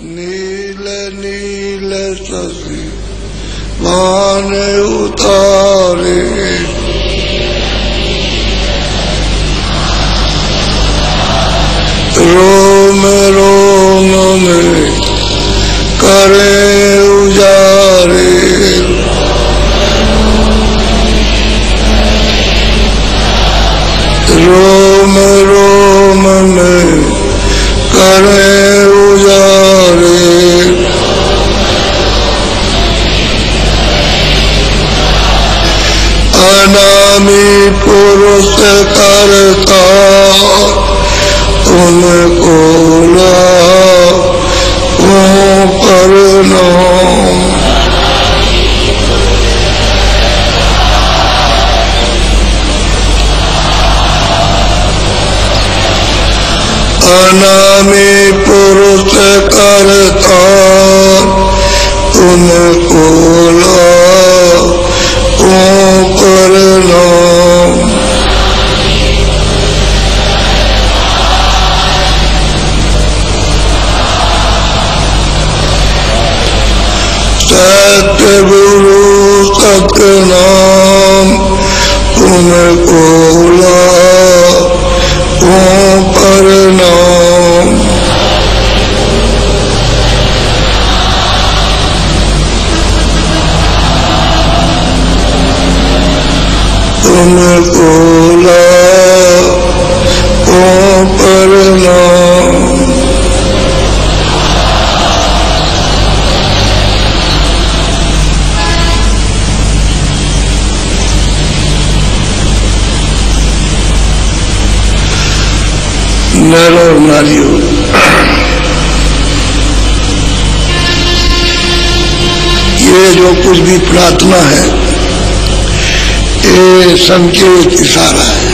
नील नील शशि मान उतारे, रोम रोम में करे उजारे, रोम रोम में करे उजारे, अनामी पुरुष करता तुमको प्रणाम, अनामी पुरुष करता तुमको प्रणाम, सतगुरु सतनाम तुमको प्रणाम, तुमको प्रणाम, नर और नारियों, ये जो कुछ भी प्रार्थना है ये संकेत इशारा है।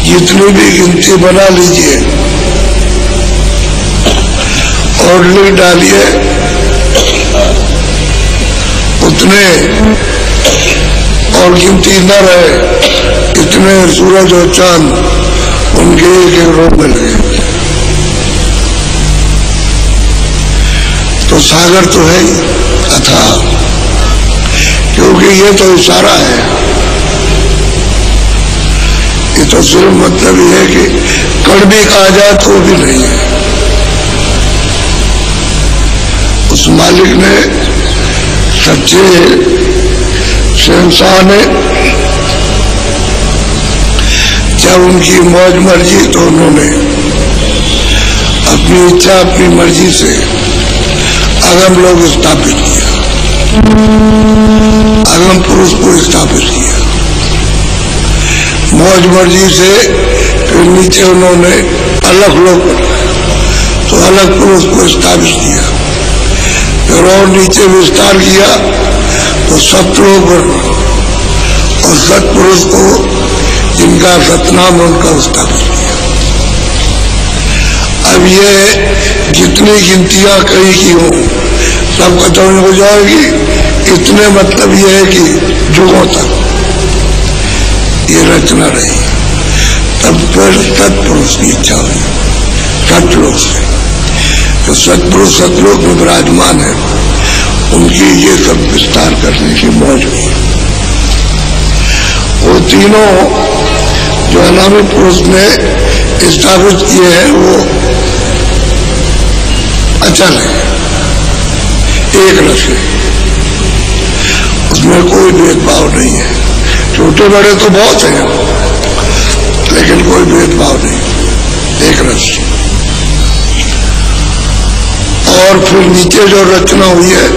जितनी भी गिनती बना लीजिए और लिख डालिए, उतने और गिनती न रहे इतने सूरज और चांद उनके एक एक रूप में लगे। तो सागर तो है ही अथाह, क्योंकि ये तो इशारा है। ये तो सिर्फ मतलब ये है कि कण भी कहा जाए तो भी नहीं है। उस मालिक ने, सच्चे शहंशाह ने जब उनकी मौज मर्जी तो उन्होंने अपनी इच्छा अपनी मर्जी से अगम लोग स्थापित किया, अगम पुरुष को स्थापित किया। मौज मर्जी से फिर नीचे उन्होंने अलग लोग बनाया तो अलग पुरुष को स्थापित किया, फिर और नीचे विस्तार किया तो सतलोक बना और सतपुरुष को जिनका सतनाम उनका स्थापित किया। अब ये जितनी गिनतियां कही की हो सब खत्म हो जाएगी। इतने मतलब ये है कि जुगों तक ये रचना रही। तब फिर सतपुरुष की इच्छा हुई सतलोक से, तो सतपुरुष सतलोक में विराजमान है, उनकी ये सब विस्तार करने की मौज हुई। वो तीनों जो अनामी पुरुष ने स्थापित किए हैं वो अचल है, एक रस है, उसमें कोई भेदभाव नहीं है। छोटे बड़े तो बहुत हैं लेकिन कोई भेदभाव नहीं, एक रस। और फिर नीचे जो रचना हुई है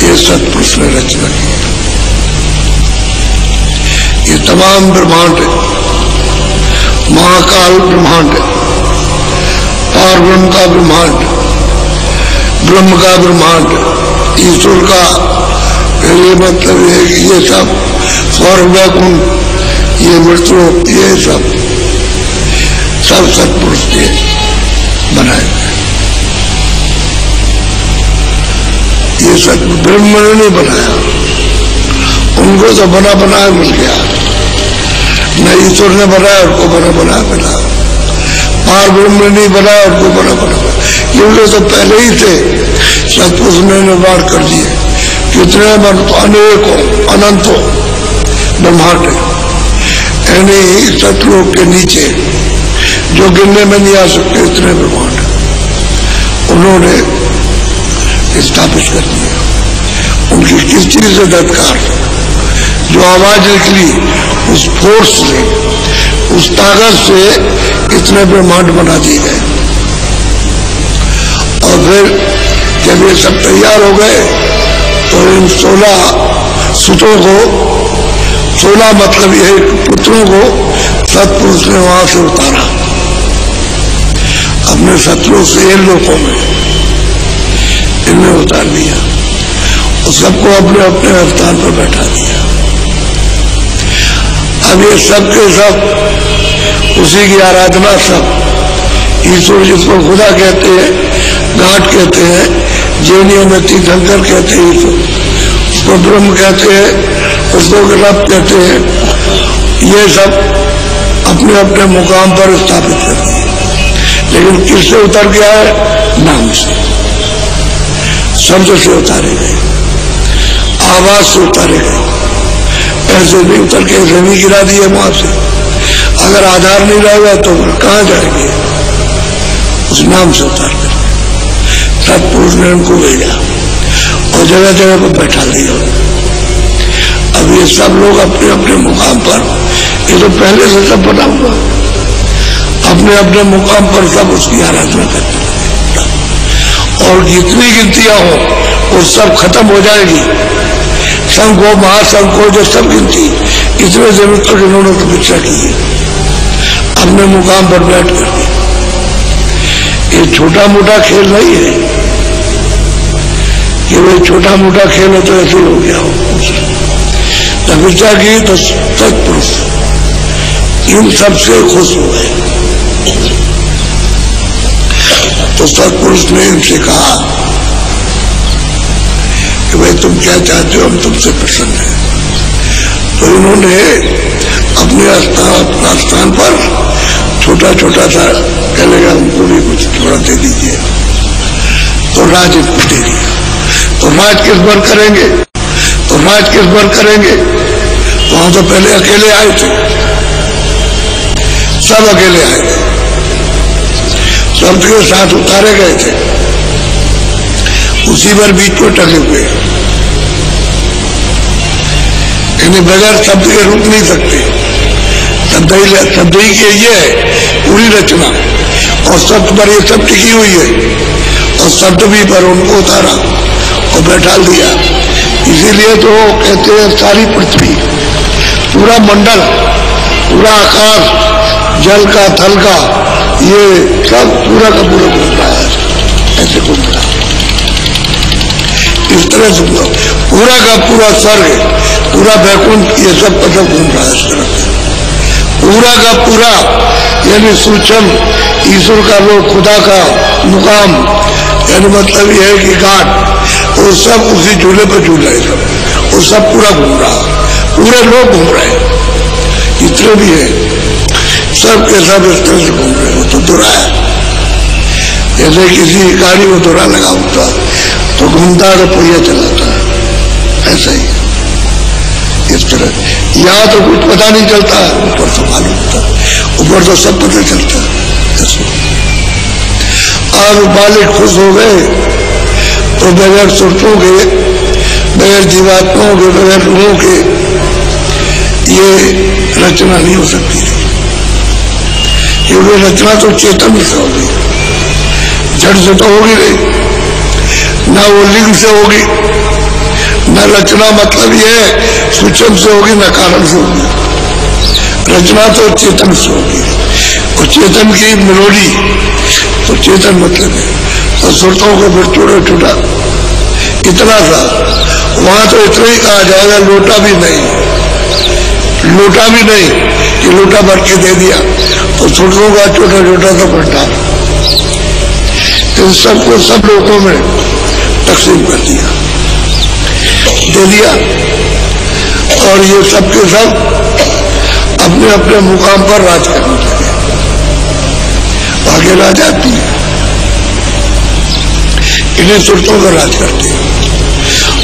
ये सतपुरुष ने रचना की है। ये तमाम ब्रह्मांड है, महाकाल ब्रह्मांड है, पारब्रह्म का ब्रह्मांड, ब्रह्म का ब्रह्मांड, ईश्वर का। फिर ये मतलब है कि ये सब स्वर्ग वैकुंठ, ये मृत्यु, ये सब सतपुरुष के बनाए गए। ये सब ब्रह्म ने नहीं बनाया, उनको तो बना बनाया मिल गया। न ईश्वर ने बनाया, उनको बना बनाया मिला। पार ब्रह्म नहीं बना और को बना क्योंकि तो पहले ही थे, सतपुरुष ने निर्माण कर दिए। कितने अनेकों अनंतों ब्रह्मांड यानी सतलोक के नीचे जो गिनने में नहीं आ सकते इतने ब्रह्मांड उन्होंने स्थापित कर दिया। उनकी किस चीज से दत्कार, जो आवाज निकली उस फोर्स से, उस ताकत से इतने ब्रह्मांड बना दिए गए। और फिर जब ये सब तैयार हो गए तो इन 16 सुतों को, 16 मतलब ये पुत्रों को सतपुरुष ने वहां से उतारा अपने शत्रुओं से इन लोगों में, इनमें उतार दिया और सबको अपने अपने स्थान पर बैठा दिया। अब ये सब के सब उसी की आराधना, सब ईश्वर जिसको खुदा कहते हैं, घाट कहते हैं, जैनियों में तीर्थंकर कहते हैं ईश्वर, उसको ब्रह्म कहते हैं, उसको रब कहते हैं, ये सब अपने अपने मुकाम पर स्थापित कर दिए। लेकिन किससे उतर गया है? नाम से, शब्द से उतारे गए, आवाज से उतारे गए। ऐसे भी उतर के ऐसे भी गिरा दिए वहां से। अगर आधार नहीं रहेगा तो कहां जाएंगे? उस नाम से उतार कर सतपुरुष ने उनको भेजा और जगह जगह पर बैठा दिया। अब ये सब लोग अपने अपने मुकाम पर, ये तो पहले से सब बना हुआ, अपने अपने मुकाम पर सब उसकी आराधना करते हैं। और जितनी गिनतियां हो वो सब खत्म हो जाएगी। संघ हो, महासंघ हो, जो सब गिनती इतने जरूर तक इन्होंने तपस्या की है अपने मुकाम पर बैठ करके। ये छोटा मोटा खेल नहीं है कि वो छोटा मोटा खेल है तो ऐसे हो गया हो। तपस्या की तो सतपुरुष इन सबसे खुश हो गए। तो सतपुरुष ने इनसे कहा कि भाई तुम क्या चाहते हो, हम तुमसे प्रसन्न हैं। तो इन्होंने अपने स्थान पर छोटा छोटा सा कह लेगा हमको भी कुछ थोड़ा दे दीजिए, तो राज इनको दे दिया। तो राज किस पर करेंगे, तो राज किस पर करेंगे? वहां तो पहले अकेले आए थे, सब अकेले आए थे, सबके साथ उतारे गए थे, उसी पर बीच को टके हुए, यानी बगैर शब्द के रुक नहीं सकते। शब्द ही के ये है पूरी रचना, और शब्द पर ये सब टिकी हुई है, और शब्द भी पर उनको उतारा और बैठा दिया। इसीलिए तो कहते हैं सारी पृथ्वी, पूरा मंडल, पूरा आकाश, जल का, थल का, ये सब पूरा का पूरा घूम रहा है, ऐसे घूम रहा है। इस तरह से पूरा का पूरा स्वर्ग, पूरा वैकुंठ, ये सब पता घूम रहा है इस तरह से। पूरा का पूरा यानी सूक्ष्म ईश्वर का लोग, खुदा का मुकाम, यानी मतलब यह है कि घाट, वो सब उसी झूले पर झूल रहे सब, वो सब पूरा घूम रहा, पूरे लोग घूम रहे, जितने भी है सब के सब इस तरह से घूम रहे। वो तो दुरा है, जैसे किसी गाड़ी में दुरा लगा होता तो घूमता तो पहिया चलाता है, ऐसा ही इस तरह। यहाँ तो कुछ पता नहीं चलता, ऊपर तो मालूम होता, ऊपर तो सब पता चलता है। अब मालिक खुश हो गए तो बगैर सुरतों के, बगैर जीवात्माओं के, बगैर रूहों के ये रचना नहीं हो सकती थी, क्योंकि रचना तो चेतन से होगी, जड़ से तो होगी नहीं, ना वो लिंग से होगी, न रचना मतलब ये सूक्ष्म से होगी, न कारण से होगी। रचना तो चेतन से होगी, और चेतन की मेलोडी तो चेतन मतलब है। तो सुरतों को फिर टूटा टूटा इतना सा, वहां तो इतना ही कहा जाएगा, लोटा भी नहीं, लोटा भी नहीं कि लोटा भर के दे दिया, तो सुरतों का छोटा छोटा सा भंडार, इन सबको सब लोगों में तकसीम कर दिया, दे दिया। और ये सब के सब अपने अपने मुकाम पर राज करने लगे। आगे राज आती है, इन्हीं सुरतों का राज करती है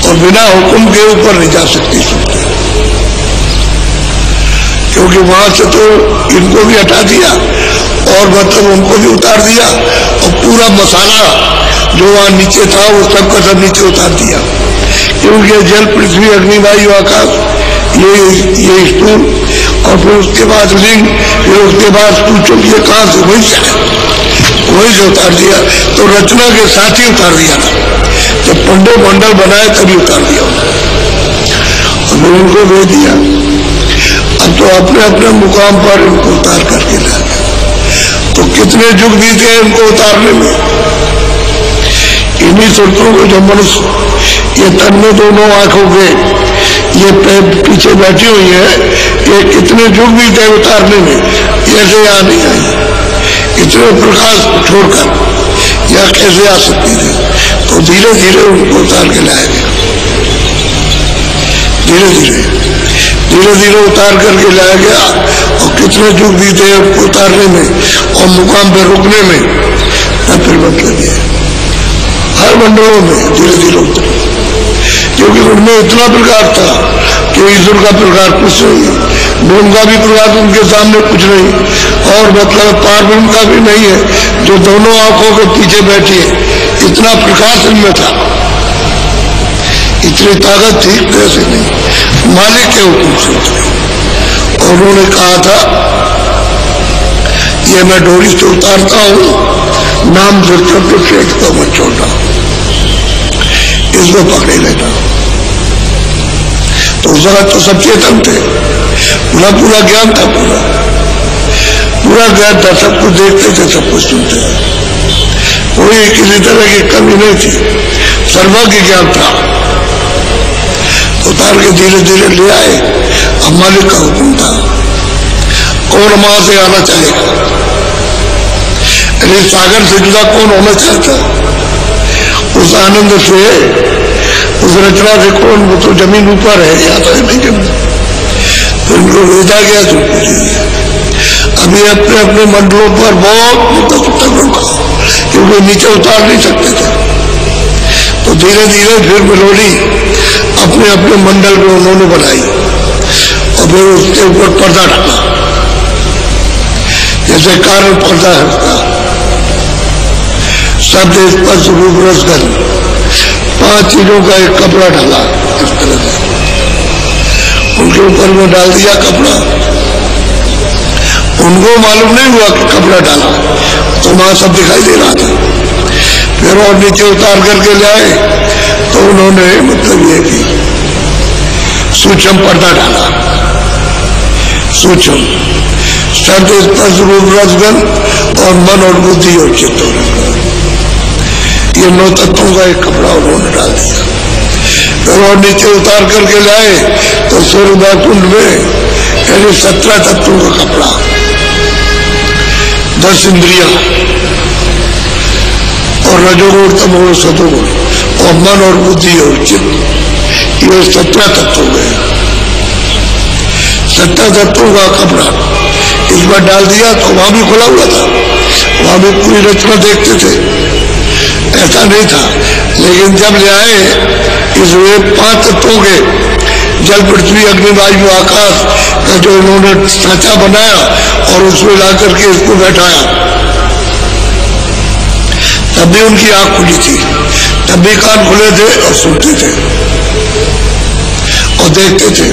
और बिना हुक्म के ऊपर नहीं जा सकती सुरतें, क्योंकि वहां से तो इनको भी हटा दिया और मतलब उनको भी उतार दिया और पूरा मसाला जो वहां नीचे था वो सब का सब नीचे उतार दिया, क्योंकि जल पृथ्वी अग्नि वायु आकाश ये स्थूल और फिर उसके बाद लिंग, फिर उसके बाद सूचक, ये कहां से वही से उतार दिया। तो रचना के साथ ही उतार दिया ना, जब पंडो मंडल बनाए तभी उतार दिया और फिर उनको भेज दिया। अब तो अपने अपने मुकाम पर इनको उतार करके ला गया। तो कितने युग बीते इनको उतारने में। इन्हीं सुरतों को जो मनुष्य ये तन में दोनों आंखों के ये पीछे बैठी हुई है, ये कितने युग बीते उतारने में, ऐसे यहाँ नहीं आई। इतने प्रकाश छोड़कर यह कैसे आ सकती थी। तो धीरे धीरे उनको उतार के लाया गया, धीरे धीरे उतार करके लाया गया। और कितने युग बीते उतारने में और मुकाम पर रुकने में, तब फिर मतलब ये हर मंडलों में धीरे धीरे उतरे, क्योंकि उनमें इतना प्रकार था कि ईश्वर का प्रकार कुछ नहीं, ब्रह्म का भी प्रकार उनके सामने कुछ नहीं, और मतलब पारब्रह्म का भी नहीं है जो दोनों आंखों के पीछे बैठी है। इतना प्रकाश इनमें था, इतनी ताकत थी, कैसे नहीं, मालिक के हुक्म से उतरे। और उन्होंने कहा था ये मैं डोरी से उतारता हूं, नाम से शब्द फेंकता मत छोड़ना, इसको पकड़े लेना। तो उस वक्त तो सब चेतन थे, पूरा ज्ञान था, पूरा ज्ञान था, सब कुछ देखते थे, सब कुछ सुनते थे, कोई किसी तरह की कमी नहीं थी, सर्वज्ञ ज्ञान था। उतार के धीरे धीरे ले आए। अब मालिक का हुक्म था, कौन वहां से आना चाहेगा, अरे सागर से जुदा कौन होना चाहता, उस आनंद से, उस रचना से कौन, वो तो जमीन ऊपर है, या तो नहीं जमीन। तो इनको भेजा गया जो अभी अपने अपने मंडलों पर बहुत तक रुका, क्योंकि नीचे उतार नहीं सकते थे। तो धीरे धीरे फिर मिलोनी अपने अपने मंडल में उन्होंने बनाई और फिर उसके ऊपर पर्दा डाला, जैसे कारण पर्दा है उसका, शब्द स्पर्श रूप रस गंध, 5 चीजों का एक कपड़ा डाला। इस तरह से उनके ऊपर में डाल दिया कपड़ा, उनको मालूम नहीं हुआ कि कपड़ा डाला, तो वहां सब दिखाई दे रहा था। फिर और नीचे उतार करके ले आए तो उन्होंने मतलब ये कि सूक्ष्म पर्दा डाला, सूक्ष्म शब्द स्पर्श रूप रसगंध और मन और बुद्धि और चित्त, ये 9 तत्वों का एक कपड़ा उन्होंने डाल दिया। फिर और नीचे उतार करके लाए तो सूर्य कुंड में यानी 17 तत्वों का कपड़ा, 10 इंद्रिया और रजोगुण तमोगुण सतोगुण और मन और बुद्धि और चित्त, ये 17 तत्व गए। 17 तत्वों का कपड़ा इस बार डाल दिया तो वहां भी खुला हुआ था, वहां भी पूरी रचना देखते थे, ऐसा नहीं था। लेकिन जब ले आए इस 5 तत्वों के जल पृथ्वी अग्नि वायु आकाश का जो उन्होंने ढांचा बनाया और उसमें ला करके इसको बैठाया, तब भी उनकी आंख खुली थी, तब भी कान खुले थे और सुनते थे और देखते थे।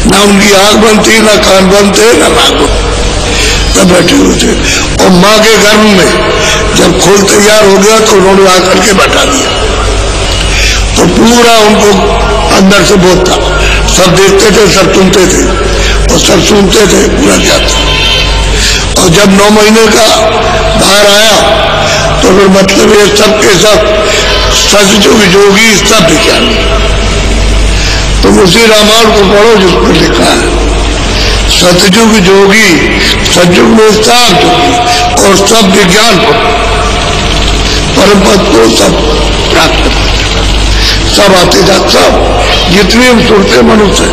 ना उनकी आंख बंद थी, ना कान बंद थे, ना नाक बंद, तब बैठे हुए थे। और माँ के गर्भ में जब खोल तैयार हो गया तो उन्होंने आकर के बैठा दिया, तो पूरा उनको अंदर से बोध था, सब देखते थे, सब सुनते थे और सब सुनते थे, पूरा ज्ञान था। और जब 9 महीने का बाहर आया तो फिर मतलब ये सब के सब सचजुग योगी सब विज्ञान। तुम उसी रामायण को पढ़ो जिस पर लिखा है सतयुग योगी, सतयुग में सब योगी और सब विज्ञान परम पद को सब प्राप्त, सब आते जाते, सब जितनी सुरते मनुष्य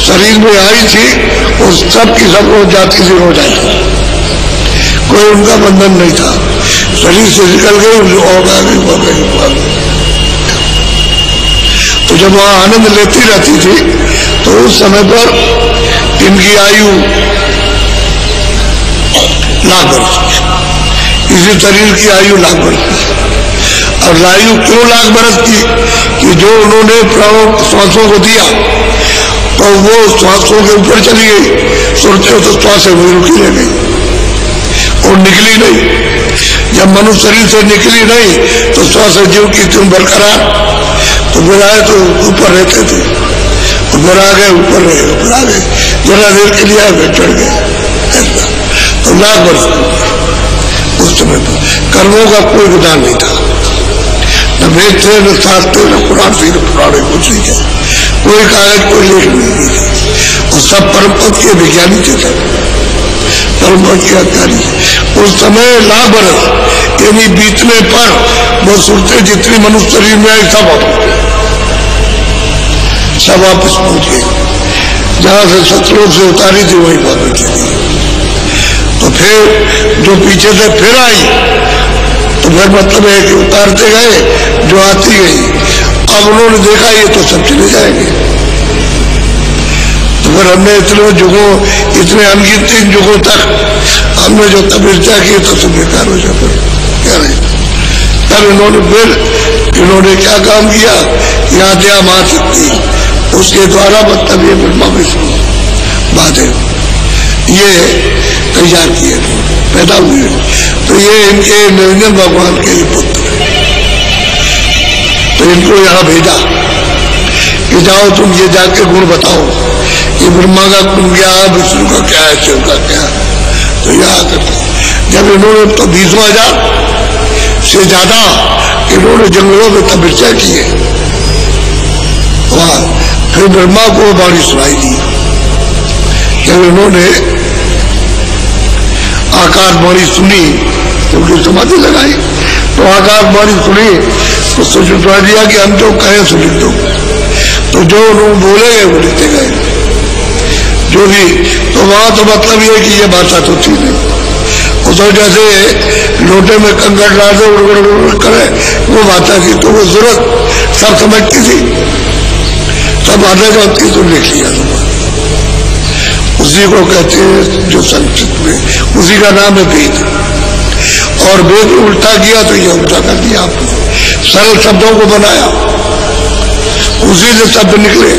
शरीर में आई थी उस सब की सब रोज जाती थी, रोज आई। कोई उनका बंधन नहीं था, शरीर से निकल गई और आ गई। तो जब वहां आनंद लेती रहती थी तो उस समय पर इनकी आयु लाख वर्ष की, इसी शरीर की आयु लाख वर्ष की। और आयु क्यों लाख वर्ष की कि जो उन्होंने प्राणों श्वासों को दिया तो वो श्वासों के ऊपर चली गई, सोचते हो तो श्वास वही रुकी रह गई और निकली नहीं। जब मनुष्य शरीर से निकली नहीं तो श्वास जीव की तुम बरकरार, तो फिर आए तो ऊपर रहते थे, ऊपर आ गए, ऊपर रहे, ऊपर आ गए, जरा देर के लिए आए फिर चढ़ गए। तो लाख वर्ष उस समय पर कर्मों का कोई विधान नहीं था, न वेद थे, न शास्त्र, न पुराण थी, न पुराण कुछ नहीं था, कोई कागज कोई लेख नहीं थी। और सब परम पद के विज्ञानी थे, परम पद के अधिकारी। उस समय लाख वर्ष यानी बीतने पर वो सुनते जितनी मनुष्य शरीर में आई सब वापस पहुंच गए, जहां से सतलोक से उतारी थी वही वापस चली। तो फिर जो पीछे से फिर आई तो फिर मतलब है कि उतारते गए, जो आती गई। अब उन्होंने देखा ये तो सब चले जाएंगे, तो फिर हमने इतने जुगों, इतने अनगिनत जुगों तक हमने जो तपस्या की तो सब बेकार हो जाता क्या रहे। तब इन्होंने क्या काम किया, यहाँ त्या मां शक्ति उसके द्वारा मतलब ये ब्रह्मा विष्णु महादेव ये तैयार किए पैदा हुए। तो ये इनके निरंजन भगवान के पुत्र है। तो इनको यहाँ भेजा कि जाओ तुम ये जाके गुण बताओ, ये ब्रह्मा का गुण क्या है, विष्णु का क्या है, शिव का क्या है। तो यहाँ करते जब इन्होंने तो 20,000 से ज्यादा इन्होंने जंगलों में तपस्या की है, वहां फिर ब्रह्मा को वाणी सुनाई दी। जब इन्होंने आकाश वाणी सुनी तो उनकी समाधि लगाई, तो आकाश वाणी सुनी तो सोचा दिया कि हम जो कहें सो लिख दो। तो जो उन्होंने बोले गए वो लिखते गए जो भी। तो वहां तो मतलब ये कि ये भाषा तो थी नहीं, तो जैसे लोटे में कंकड़ डाल दे उड़ करे वो भाषा थी। तो वो जरूरत सब समझती थी, सब आने जाती तो लिख लिया। उसी को कहते हैं जो संस्कृत में उसी का नाम है वेद। और वेद उल्टा किया तो ये उल्टा कर दिया आपने, सरल शब्दों को बनाया, उसी से शब्द निकले।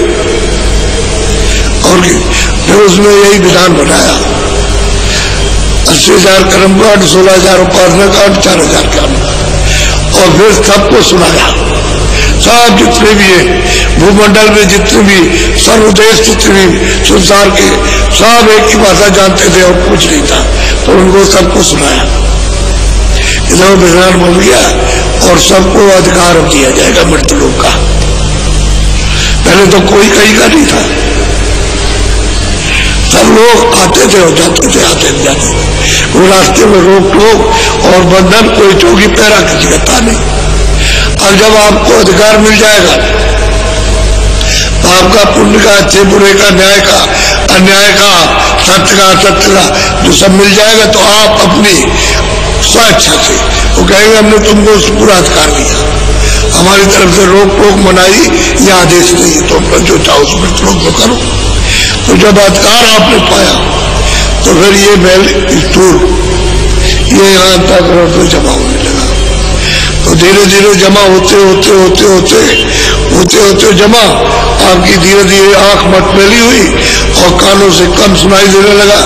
और फिर उसमें यही विधान बनाया, 80,000 कर्मकांड, 16,000 उपासना कांड, 4,000 कांड। और फिर सबको सुनाया, सब जितने भी है भूमंडल में जितने भी सर्वदेश जितने भी संसार के सब एक ही भाषा जानते थे और कुछ नहीं था, तो उनको सबको सुनाया। इधर विधान बन गया और सबको अधिकार दिया जाएगा मृत्यु लोक का। पहले तो कोई कहीं का नहीं था, सब लोग आते थे और जाते थे, आते थे जाते थे, कोई रास्ते में रोक टोक और बंधन कोई चौकी पैरा किसी का था नहीं। अब जब आपको अधिकार मिल जाएगा तो आपका पुण्य का, अच्छे बुरे का, न्याय का, अन्याय का, सत्य का, असत्य का जो सब मिल जाएगा तो आप अपनी स्वेच्छा से वो कहेंगे हमने तुमको पूरा अधिकार दिया, हमारी तरफ से रोक टोक मनाई या आदेश नहीं, तो अपना जो चाहो उसमें रोक तो करो। तो जब अधिकार आपने पाया तो फिर ये बैल स्टूल ये यहाँ तक जमा होने लगा। तो धीरे धीरे जमा होते होते होते होते होते होते जमा आपकी धीरे धीरे आंख मटमेली हुई और कानों से कम सुनाई देने लगा।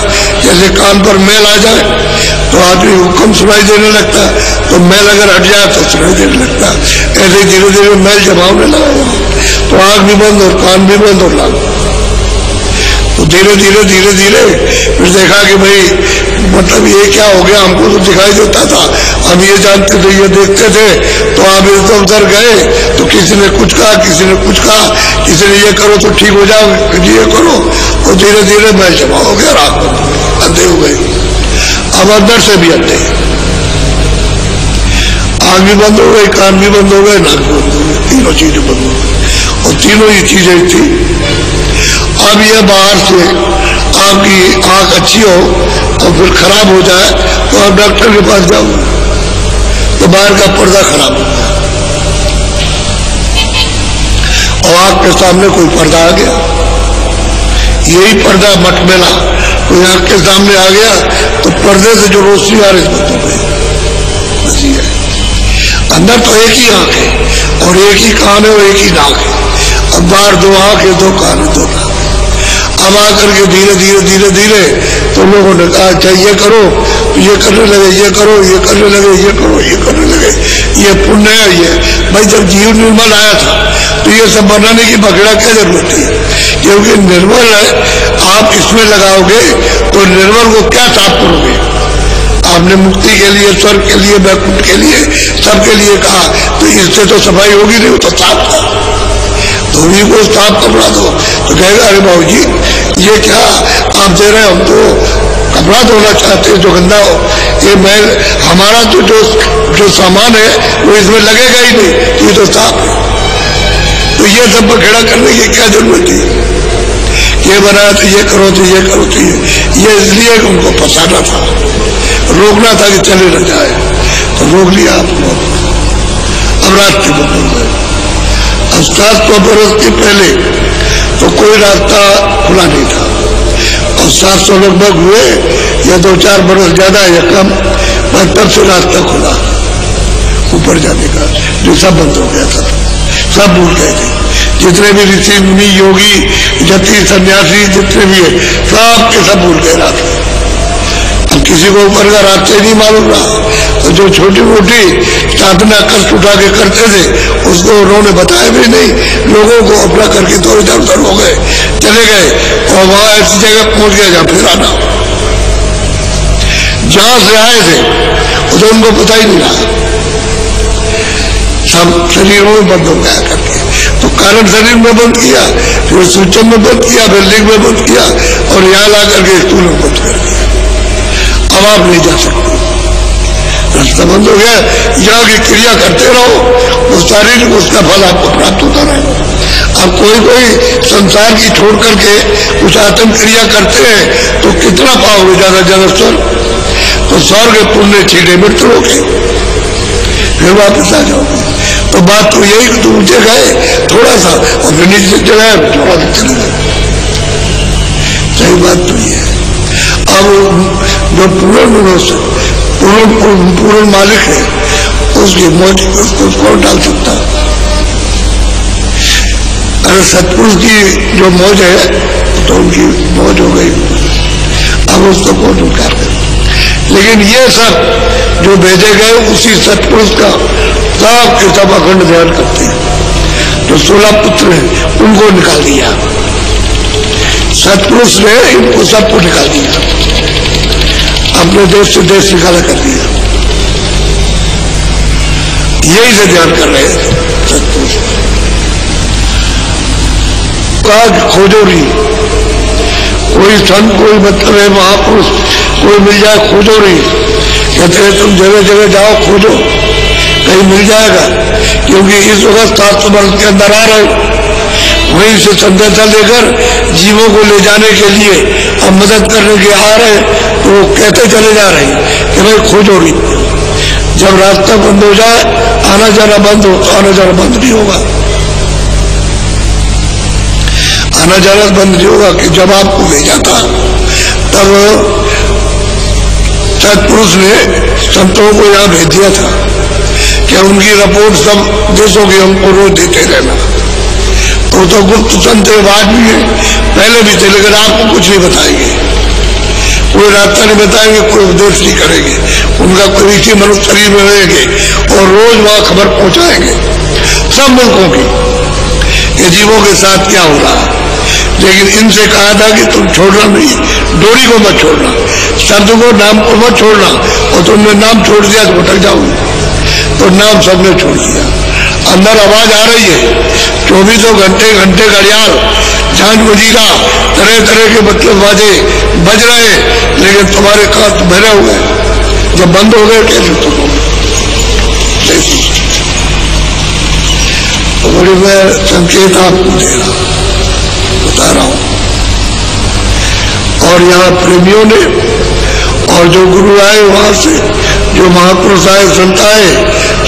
जैसे कान पर मैल आ जाए तो आदमी को कम सुनाई देने लगता है, तो मैल अगर हट जाए तो सुनाई देने लगता है। ऐसे धीरे धीरे मैल जमा होने लगा, तो आंख भी बंद और कान भी बंद और लाग। तो धीरे धीरे धीरे धीरे फिर देखा कि भाई मतलब ये क्या हो गया, हमको तो दिखाई देता था, हम ये जानते थे, ये देखते थे, तो आप इधर उधर गए तो किसी ने कुछ कहा, किसी ने कुछ कहा, किसी ने ये करो तो ठीक हो जाओ, ये करो, और धीरे धीरे मैल जमा हो गया, रात अंधे हो गए। अब अंदर से भी अंधे, आँख भी बंद हो गई, कान भी बंद हो गए, नाक भी बंद हो गए, तीनों चीजें बंद हो गई। और तीनों ही चीजें थी। अब ये बाहर से आपकी आंख अच्छी हो और फिर खराब हो जाए तो आप डॉक्टर के पास जाओ, तो बाहर का पर्दा खराब हो गया और आंख के सामने कोई पर्दा आ गया, यही पर्दा मटमेला कोई आंख के सामने आ गया तो पर्दे से जो रोशनी आ रही बंद हो गई। अंदर तो एक ही आंख है और एक ही कान है और एक ही नाक है, अब बाहर दो आंख है, दो कान है, दो नाक है। अब आकर के धीरे धीरे धीरे धीरे तो लोगों ने कहा अच्छा ये करो, ये करने लगे, ये करो, ये करने लगे, ये करो, ये करने लगे, ये पुण्य है। ये भाई जब जीव निर्मल आया था तो ये सब बनाने की पकड़ा क्या जरूरत थी, क्योंकि निर्मल है आप इसमें लगाओगे तो निर्मल को क्या साफ करोगे। आपने मुक्ति के लिए, स्वर्ग के लिए, वैकुंठ के लिए, सबके लिए कहा, तो इससे तो सफाई होगी नहीं, तो साफ था। धोबी को साफ कपड़ा दो तो कहेगा अरे बाबू जी ये क्या आप दे रहे, हम तो कपड़ा धोना चाहते हैं जो गंदा हो, ये मैं हमारा तो जो सामान है वो इसमें लगेगा ही नहीं, ये तो साफ है। तो ये सब बखेड़ा करने की क्या जरूरत थी, ये बनाया तो ये करो, तो ये करो, तो ये इसलिए उनको फंसाना था, रोकना था कि चले न जाए, तो रोक लिया आपको। अब रास्ते बदल गए। अब 700 बरस के पहले तो कोई रास्ता खुला नहीं था, और 700 लगभग हुए या 2-4 बरस ज्यादा या कम, पर तब से रास्ता खुला ऊपर जाने का, जो सब बंद हो गया था, सब भूल गए थे। जितने भी ऋषि मुनि योगी जति सन्यासी जितने भी है सब के सब भूल गए रास्ते। अब किसी को ऊपर का रास्ते नहीं मालूम रहा, तो जो छोटी मोटी साधना कष्ट उठा के करते थे उसको उन्होंने बताया भी नहीं, लोगों को अपना करके तो इधर उधर हो गए, चले गए और वहां ऐसी जगह पहुंच गया जहां फिर आना, जहां से आए थे वो तो उनको पता ही नहीं रहा, सब शरीरों में बंद हो गया करके। तो कारण शरीर में बंद किया, फिर सूचन में बंद किया, फिर लिंग में बंद किया और यहाँ ला करके स्थूल में बंद कर दिया। अब आप नहीं जा सकते, रास्ता बंद हो गया। यहाँ की क्रिया करते रहो, वो शारीरिक उसका फल आपको प्राप्त होता रहे। अब कोई संसार की छोड़ करके कुछ आत्म क्रिया करते हैं तो कितना पाओगे, ज्यादा ज्यादा स्वर्ग, तो स्वर्ग पुण्य छीटे मृत्यु होगी, फिर वापस आ जाओगे। तो बात तो यही कि तुम ऊंचे गए थोड़ा सा और फिर नीचे चले थोड़ा सा चले गए, सही बात तो ये है। अब जो पूर्ण मालिक है उसकी मौज उसको कौन डाल सकता है। अरे सतपुरुष की जो मौज है तो उनकी मौज हो गई, अब उसको कौन उनकार करे। लेकिन ये सब जो भेजे गए उसी सतपुरुष का सब के सब अखंड ध्यान करते हैं। जो 16 पुत्र हैं उनको निकाल दिया सतपुरुष ने, इनको सबको निकाल दिया, अपने देश से देश निकाला कर दिया। यही से ध्यान कर रहे हैं सतपुरुष। खोजो नहीं, कोई संत कोई मतलब है महापुरुष कोई मिल जाए, खोजो नहीं। कहते हैं तुम जगह जगह जाओ खोजो, कहीं मिल जाएगा, क्योंकि इस वक्त 700 वर्ष के अंदर आ रहे वहीं से संदेशा लेकर जीवों को ले जाने के लिए अब मदद करने के आ रहे, तो वो कहते चले जा रहे हैं कि भाई खोजो नहीं। जब रास्ता बंद हो जाए, आना जाना बंद हो, आना जाना बंद नहीं होगा, आना जाना बंद नहीं होगा। कि जब आपको ले जाता तब सतपुरुष ने संतों को यहाँ भेज दिया था कि उनकी रिपोर्ट सब देशों की हमको रोज देते रहना। तो गुप्त संत बाद भी है, पहले भी थे, लेकिन आपको कुछ नहीं बताएंगे, कोई रास्ता नहीं बताएंगे, कोई उपदेश नहीं करेंगे। उनका कोई इसी मनुष्य शरीर में रहेंगे और रोज वहां खबर पहुंचाएंगे सब मुल्कों की कि जीवों के साथ क्या हो रहा है। लेकिन इनसे कहा था कि तुम छोड़ना नहीं, डोरी को मत छोड़ना, शब्द को नाम को मत छोड़ना, और तुमने नाम छोड़ दिया तो भटक जाओगे। तो नाम सबने छोड़ दिया। अंदर आवाज आ रही है, 24 घंटे घंटे घड़ियाल झांझ बजीगा, तरह तरह के मतलब बाजे बज रहे, लेकिन तुम्हारे कान भरे हुए, जब बंद हो गए कैसे सुनोगे। तो बड़ी मैं संकेत आपको दे रहा बता रहा हूं। और यहाँ प्रेमियों ने और जो गुरु आए वहां से, जो महापुरुष आए, संत आए,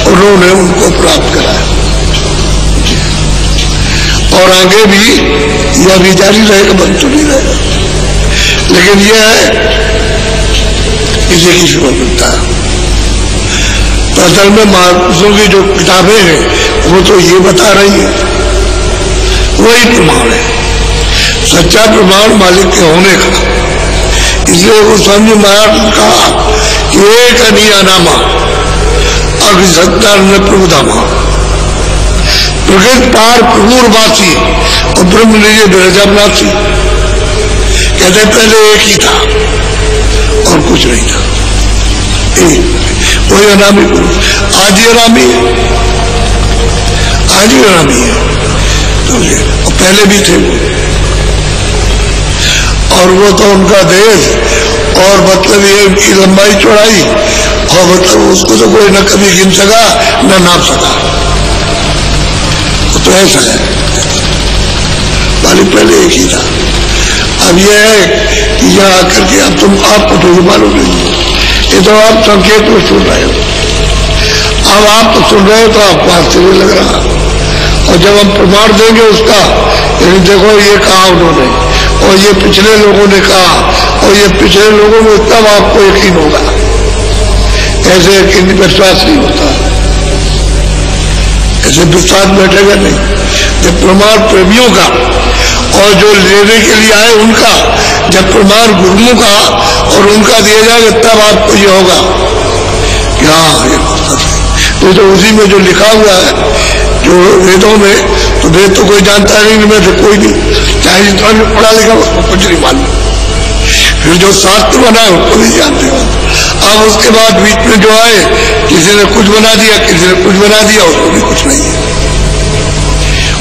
उन्होंने उनको प्राप्त कराया। और आगे भी यह भी जारी रहेगा, बंद तो नहीं रहेगा। लेकिन यह है इसे किसी को मिलता है। तो असल में महापुरुषों की जो किताबें हैं वो तो ये बता रही है, वही प्रमाण है, सच्चा प्रमाण मालिक के होने का। इसलिए वो स्वामी महाराज ने कहा कि एक अनिया नामा अग्निसत्तार ने प्रभुधामा, प्रकृत पार प्रभुर्वासी और ब्रह्म निजे विरजावनासी। कहते पहले एक ही था और कुछ नहीं था, एक वही अनामी पुरुष। आज ही अनामी है, आज ही अनामी है, तो पहले भी थे वो। और वो तो उनका देश और मतलब ये उनकी लंबाई चौड़ाई, और मतलब उसको तो कोई न कभी गिन सका न नाप सका। तो ऐसा है, मालिक पहले एक ही था। अब यह है कि यहाँ आकर के अब तुम आपको तो ये मालूम नहीं, ये तो आप संकेत में सुन रहे हो। अब आप तो सुन रहे हो तो आपको आश्चर्य लग रहा, और जब हम प्रमाण देंगे उसका, यानी देखो ये कहा उन्होंने, और ये पिछले लोगों ने कहा, और ये पिछले लोगों में, तब आपको यकीन होगा। ऐसे यकीन विश्वास नहीं होता, ऐसे विश्वास बैठेगा नहीं। जब प्रमाण प्रेमियों का और जो लेने के लिए आए उनका, जब प्रमाण गुरुओं का और उनका दिया जाएगा, तब आपको ये होगा कि हाँ ये बात है। तो उसी में जो लिखा हुआ है जो वेदों में, तो वेद तो कोई जानता नहीं, में से कोई नहीं, चाहे जितना भी पढ़ा लिखा उसको कुछ नहीं मालूम। फिर जो शास्त्र बना है उसको नहीं जानते हो। अब उसके बाद बीच में जो आए, किसी ने कुछ बना दिया, किसी ने कुछ बना दिया, उसको भी कुछ नहीं है,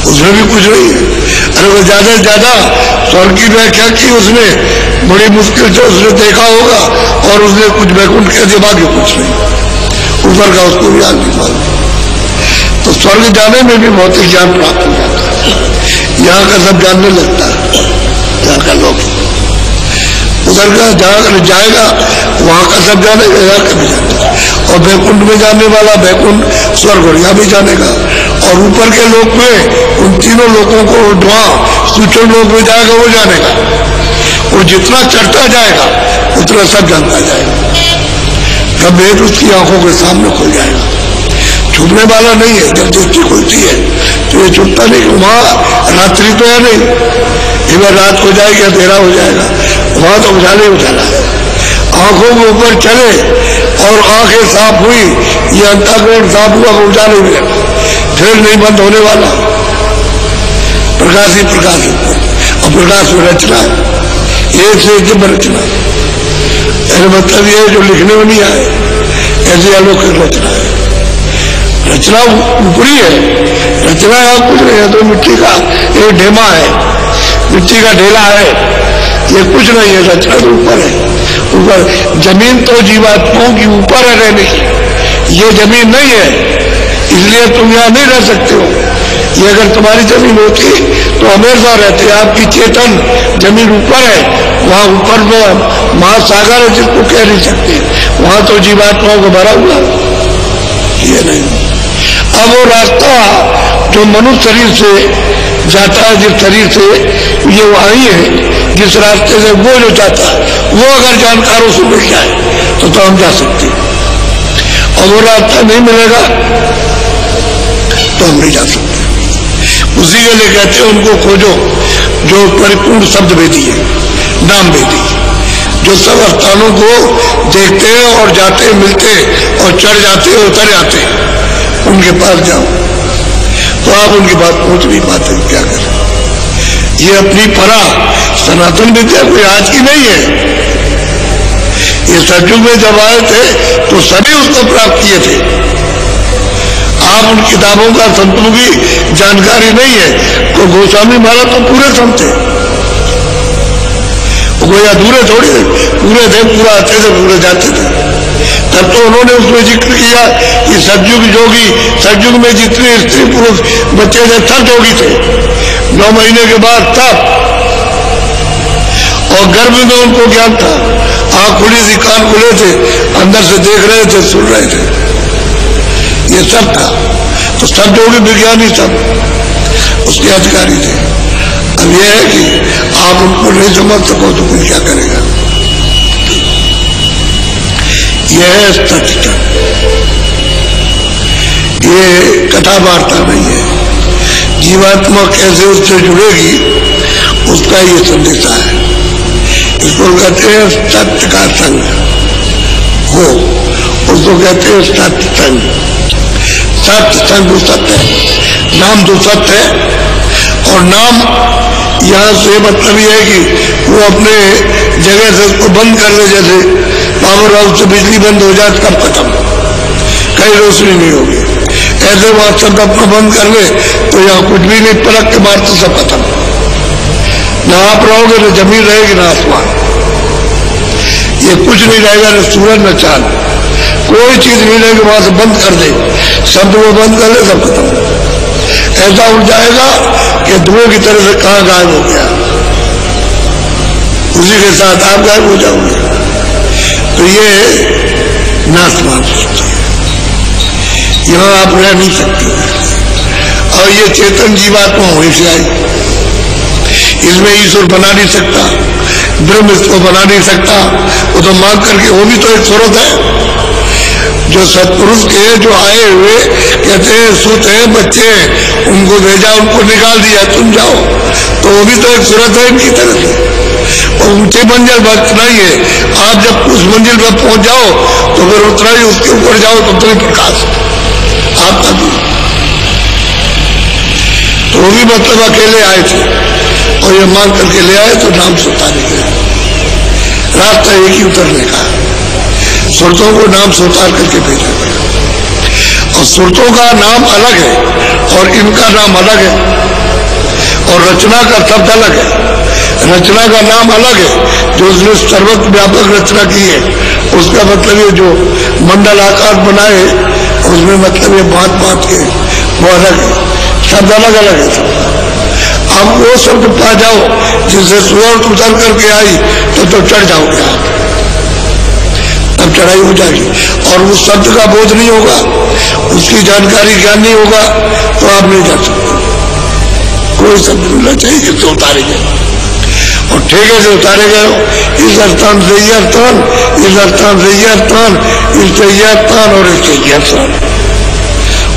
उसमें भी कुछ नहीं है। अरे वो ज्यादा से ज्यादा स्वर्ग की व्याख्या की उसने, बड़ी मुश्किल से उसने देखा होगा, और उसने कुछ वैकुंठ कह दिया, बाकी कुछ नहीं। ऊपर का उसको भी आगे मालूम। तो स्वर्ग जाने में भी भौतिक ज्ञान प्राप्त हो जाता है, यहाँ का सब जानने लगता है, यहाँ का लोग। उधर का जहाँ जाएगा वहाँ का सब जानेगा, यहाँ का भी जानेगा। और वैकुंठ में जाने वाला वैकुंठ स्वर्ग और यहाँ भी जानेगा। और ऊपर के लोक में उन तीनों लोगों को वहाँ सूक्ष्म लोक में जाएगा, वो जानेगा। वो जितना चढ़ता जाएगा उतना सब जानता जाएगा। तब भेद उसकी आंखों के सामने खुल जाएगा। छुपने वाला नहीं है। जब दृष्टि खुलती है तो ये छुपता नहीं। वहां रात्रि तो है नहीं, एक बार रात हो जाएगी, अंधेरा हो जाएगा, वहां तो उजाला ही उजाला है। आंखों के ऊपर चले और आंखें साफ हुई, ये अंतःकरण साफ हुआ, उजाला ही मिलेगा, फिर नहीं बंद होने वाला। प्रकाश ही प्रकाश है, और प्रकाश में रचना है, एक से एक रचना। मतलब ये जो लिखने में नहीं आए, ऐसी अलौकिक रचना है। रचना ऊपरी है, रचना यहाँ कुछ नहीं है। तो मिट्टी का एक ढेमा है, मिट्टी का ढेला है, ये कुछ नहीं है। रचना तो ऊपर है। ऊपर जमीन तो जीवात्माओं की ऊपर है रहने की, ये जमीन नहीं है, इसलिए तुम यहाँ नहीं रह सकते हो। ये अगर तुम्हारी जमीन होती तो हमेशा रहते। आपकी चेतन जमीन ऊपर है, वहां ऊपर में महासागर है जिसको कह नहीं सकते, वहां तो जीवात्माओं को भरा हुआ, ये नहीं। अब वो रास्ता जो मनुष्य शरीर से जाता है, जिस शरीर से ये वही है, जिस रास्ते से वो जो जाता है, वो अगर जानकारों से मिल जाए तो हम जा सकते। और वो रास्ता नहीं मिलेगा तो हम नहीं जा सकते। उसी के लिए कहते हैं उनको खोजो जो परिपूर्ण शब्द भेदी है, नाम भेदी, जो सब स्थानों को देखते हैं और जाते हैं, मिलते और चढ़ जाते हैं, उतर जाते हैं, उनके पास जाओ। तो आप उनकी बात पहुंच नहीं पाते, क्या करें। ये अपनी परा सनातन विद्या कोई आज की नहीं है। ये सतयुग में जब आए थे तो सभी उसको प्राप्त किए थे। आप उन किताबों का संतों की जानकारी नहीं है। तो गोस्वामी महाराज तो पूरे संत थे, कोई अधूरे थोड़ी थे, पूरे थे, पूरा आते थे, पूरे जाते थे। तब तो उन्होंने उसमें जिक्र किया कि सतयुग जोगी, सतयुग में जितने स्त्री पुरुष बच्चे थे सब जोगी थे। 9 महीने के बाद तब, और गर्भ में उनको ज्ञान था। आंख खुली थी, कान खुले थे, अंदर से देख रहे थे, सुन रहे थे, ये सब था। तो सब जो भी विज्ञानी सब उसके अधिकारी थे। अब यह है कि आप उनको नहीं समझ सको तो कोई क्या करेगा। यह है सत्य, ये कथा वार्ता नहीं है। जीवात्मा कैसे उससे जुड़ेगी उसका ये संदेशा है। इसको कहते हैं सत्य का संग हो, उसको कहते हैं सत्य संग। सत्य संग तो सत्य है, नाम तो सत्य है। और नाम यहाँ से मतलब यह है कि वो अपने जगह से उसको बंद कर ले, जैसे पावर हाउस से बिजली बंद हो जाए तब खत्म, कहीं रोशनी नहीं होगी। ऐसे वहां शब्द अपना बंद कर ले तो यहाँ कुछ भी नहीं, पलक के मारते सब खत्म। ना आप रहोगे, ना जमीन रहेगी, ना आसमान, ये कुछ नहीं रहेगा, न सूरज न चांद, कोई चीज नहीं रहेगी। वहां से बंद कर दे, शब्द वो बंद कर ले, सब खत्म। ऐसा उड़ जाएगा कि धुएं की तरह से कहां गायब हो गया, उसी के साथ आप गायब हो जाओगे। तो ये नाशमान सृष्टि है, यहां आप रह नहीं सकते। और ये चेतन जीवात्मा वहीं से आई, इसमें ईश्वर बना नहीं सकता, ब्रह्म इसको बना नहीं सकता। वो तो मांग करके, वो भी तो एक सूरत है। जो सत्पुरुष के जो आए हुए कहते हैं सुत है, बच्चे हैं, उनको भेजा, उनको निकाल दिया, तुम जाओ, तो वो भी तो एक सूरत है इनकी तरह से। और ऊंची मंजिल बस नहीं है, आप जब उस मंजिल पर पहुंच जाओ तो फिर उतना ही उसके ऊपर जाओ तो तुम्हें प्रकाश आपका भी। तो वो भी मतलब अकेले आए थे और ये मांग करके ले आए, तो नाम से उतारे गए। रास्ता एक ही उतरने का, सुरतों को नाम से उतार करके भेजा गया। और सुरतों का नाम अलग है और इनका नाम अलग है, और रचना का शब्द अलग है। रचना का नाम अलग है, जो उसने सर्वत्र व्यापक रचना की है, उसका मतलब ये जो मंडल आकार बनाए उसमें मतलब ये बात बात के वो अलग है, शब्द अलग अलग है सब। अब वो शब्द पा जाओ जिससे सूरत उतर करके आई तो चढ़ जाओगे आप, तब चढ़ाई हो जाएगी। और उस शब्द का बोध नहीं होगा, उसकी जानकारी ज्ञान नहीं होगा तो आप नहीं जा सकते। कोई शब्द मिलना चाहिए जिससे उतारे गए और ठेके से उतारे गए हो। इस स्थान से यह स्थान, इस स्थान से यह स्थान, इससे यह स्थान और इससे यह स्थान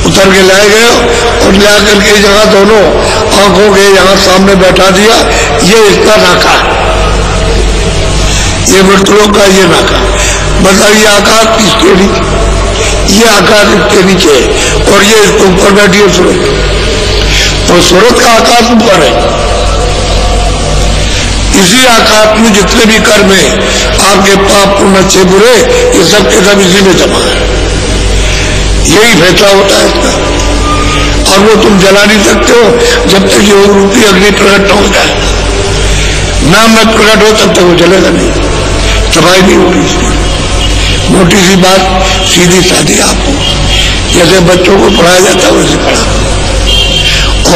उतर के लाए गए और ला करके जहाँ दोनों आंखों के यहाँ सामने बैठा दिया। ये इसका नाका है, ये मृतलोक का ये नाका, मतलब ये आकाश इसके नीचे, ये आकाश इसके नीचे है और ये इसके ऊपर बैठी है सूरत। तो सूरत का आकाश ऊपर है, इसी आकाश में जितने भी कर्म है, आपके पाप पुण्य अच्छे बुरे, ये सब के सब इसी में जमा है। यही फैसला होता है इसका। और वो तुम जला नहीं सकते हो जब तक योग रूपी अग्नि प्रकट हो जाए। नाम मत प्रकट हो तब तक वो जलेगा नहीं, सफाई नहीं होगी इसकी। मोटी सी बात, सीधी साधी आपको जैसे बच्चों को पढ़ाया जाता है वैसे पढ़ा,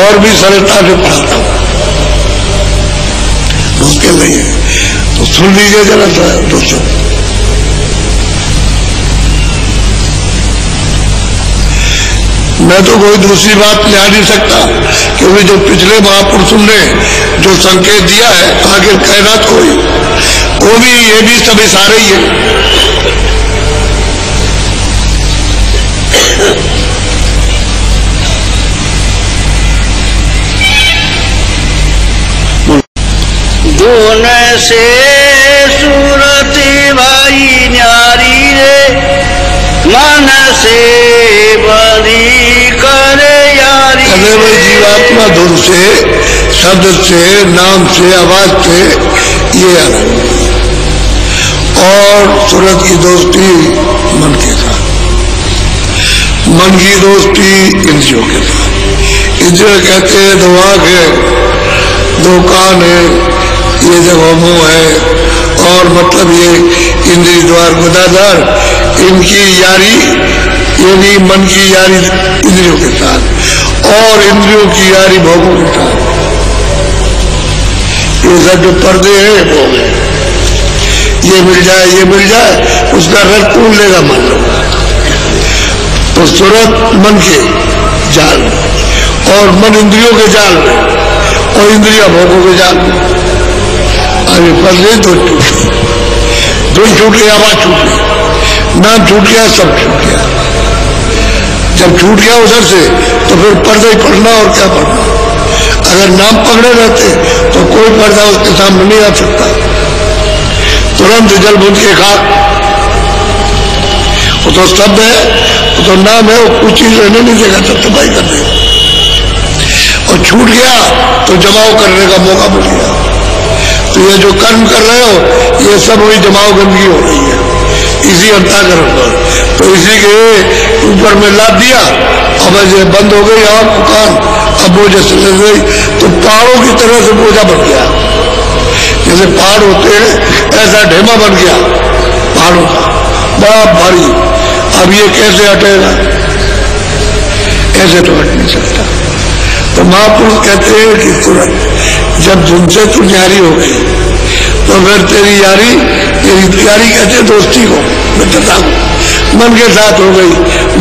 और भी सरलता से पढ़ाता हूँ, मुश्किल नहीं है। तो सुन लीजिए जरा दोस्तों। मैं तो कोई दूसरी बात ले आ नहीं सकता, क्योंकि जो पिछले महापुरुषों ने जो संकेत दिया है आखिर कायनात को ही, वो भी ये भी सब इशारे ही है। धुन से सूरती भाई न्यारी रे, मन से बड़ी करे यारी। अरे भाई जीवात्मा धुन से, शब्द से, नाम से, आवाज से ये अलग, और सूरत की दोस्ती मन के साथ, मन की दोस्ती इंद्रियों के साथ। इंद्रिय कहते हैं दो आंख है, दो कान है, ये जगह मुंह है, और मतलब ये इंद्रिय द्वार गुदाधार, इनकी यारी यानी मन की यारी इंद्रियों के साथ और इंद्रियों की यारी भोगों के साथ। ये सब जो पर्दे हैं भोग है, ये मिल जाए ये मिल जाए, उसका रस पून लेगा मान लो। तो सूरत मन के जाल में, और मन इंद्रियों के जाल में, और इंद्रिया भोगों के जाल में। अरे फंस गए तो धुन छूट गया, आवाज छूट गई, नाम छूट गया, सब छूट गया। जब छूट गया उधर से तो फिर पर्दा ही पढ़ना, और क्या पढ़ना। अगर नाम पकड़े रहते तो कोई पर्दा उसके सामने नहीं आ सकता। तुरंत जल बुझ के खाक, वो तो शब्द है, वो तो नाम है, वो कुछ चीज रहने नहीं देगा, सब तबाही कर देगा। और छूट गया तो जमाव करने का मौका मिल गया। तो ये जो कर्म कर रहे हो, ये सब वही जमाव गंदगी हो रही है इसी अंतःकरण पर। तो इसी के ऊपर में लाद दिया, अब ऐसे बंद हो गई आँख कान, अब वो जैसे लग गई तो पहाड़ों की तरह से बोझा बन गया। जैसे पहाड़ होते हैं ऐसा ढेमा बन गया पहाड़ों का, बड़ा भारी। अब ये कैसे हटेगा? ऐसे तो हट नहीं सकता। तो महापुरुष कहते हैं कि तुरंत जब तुमसे तू न्यारी हो गई तो फिर तेरी यारी कहते दोस्ती को, मित्रता को, मन के साथ हो गई,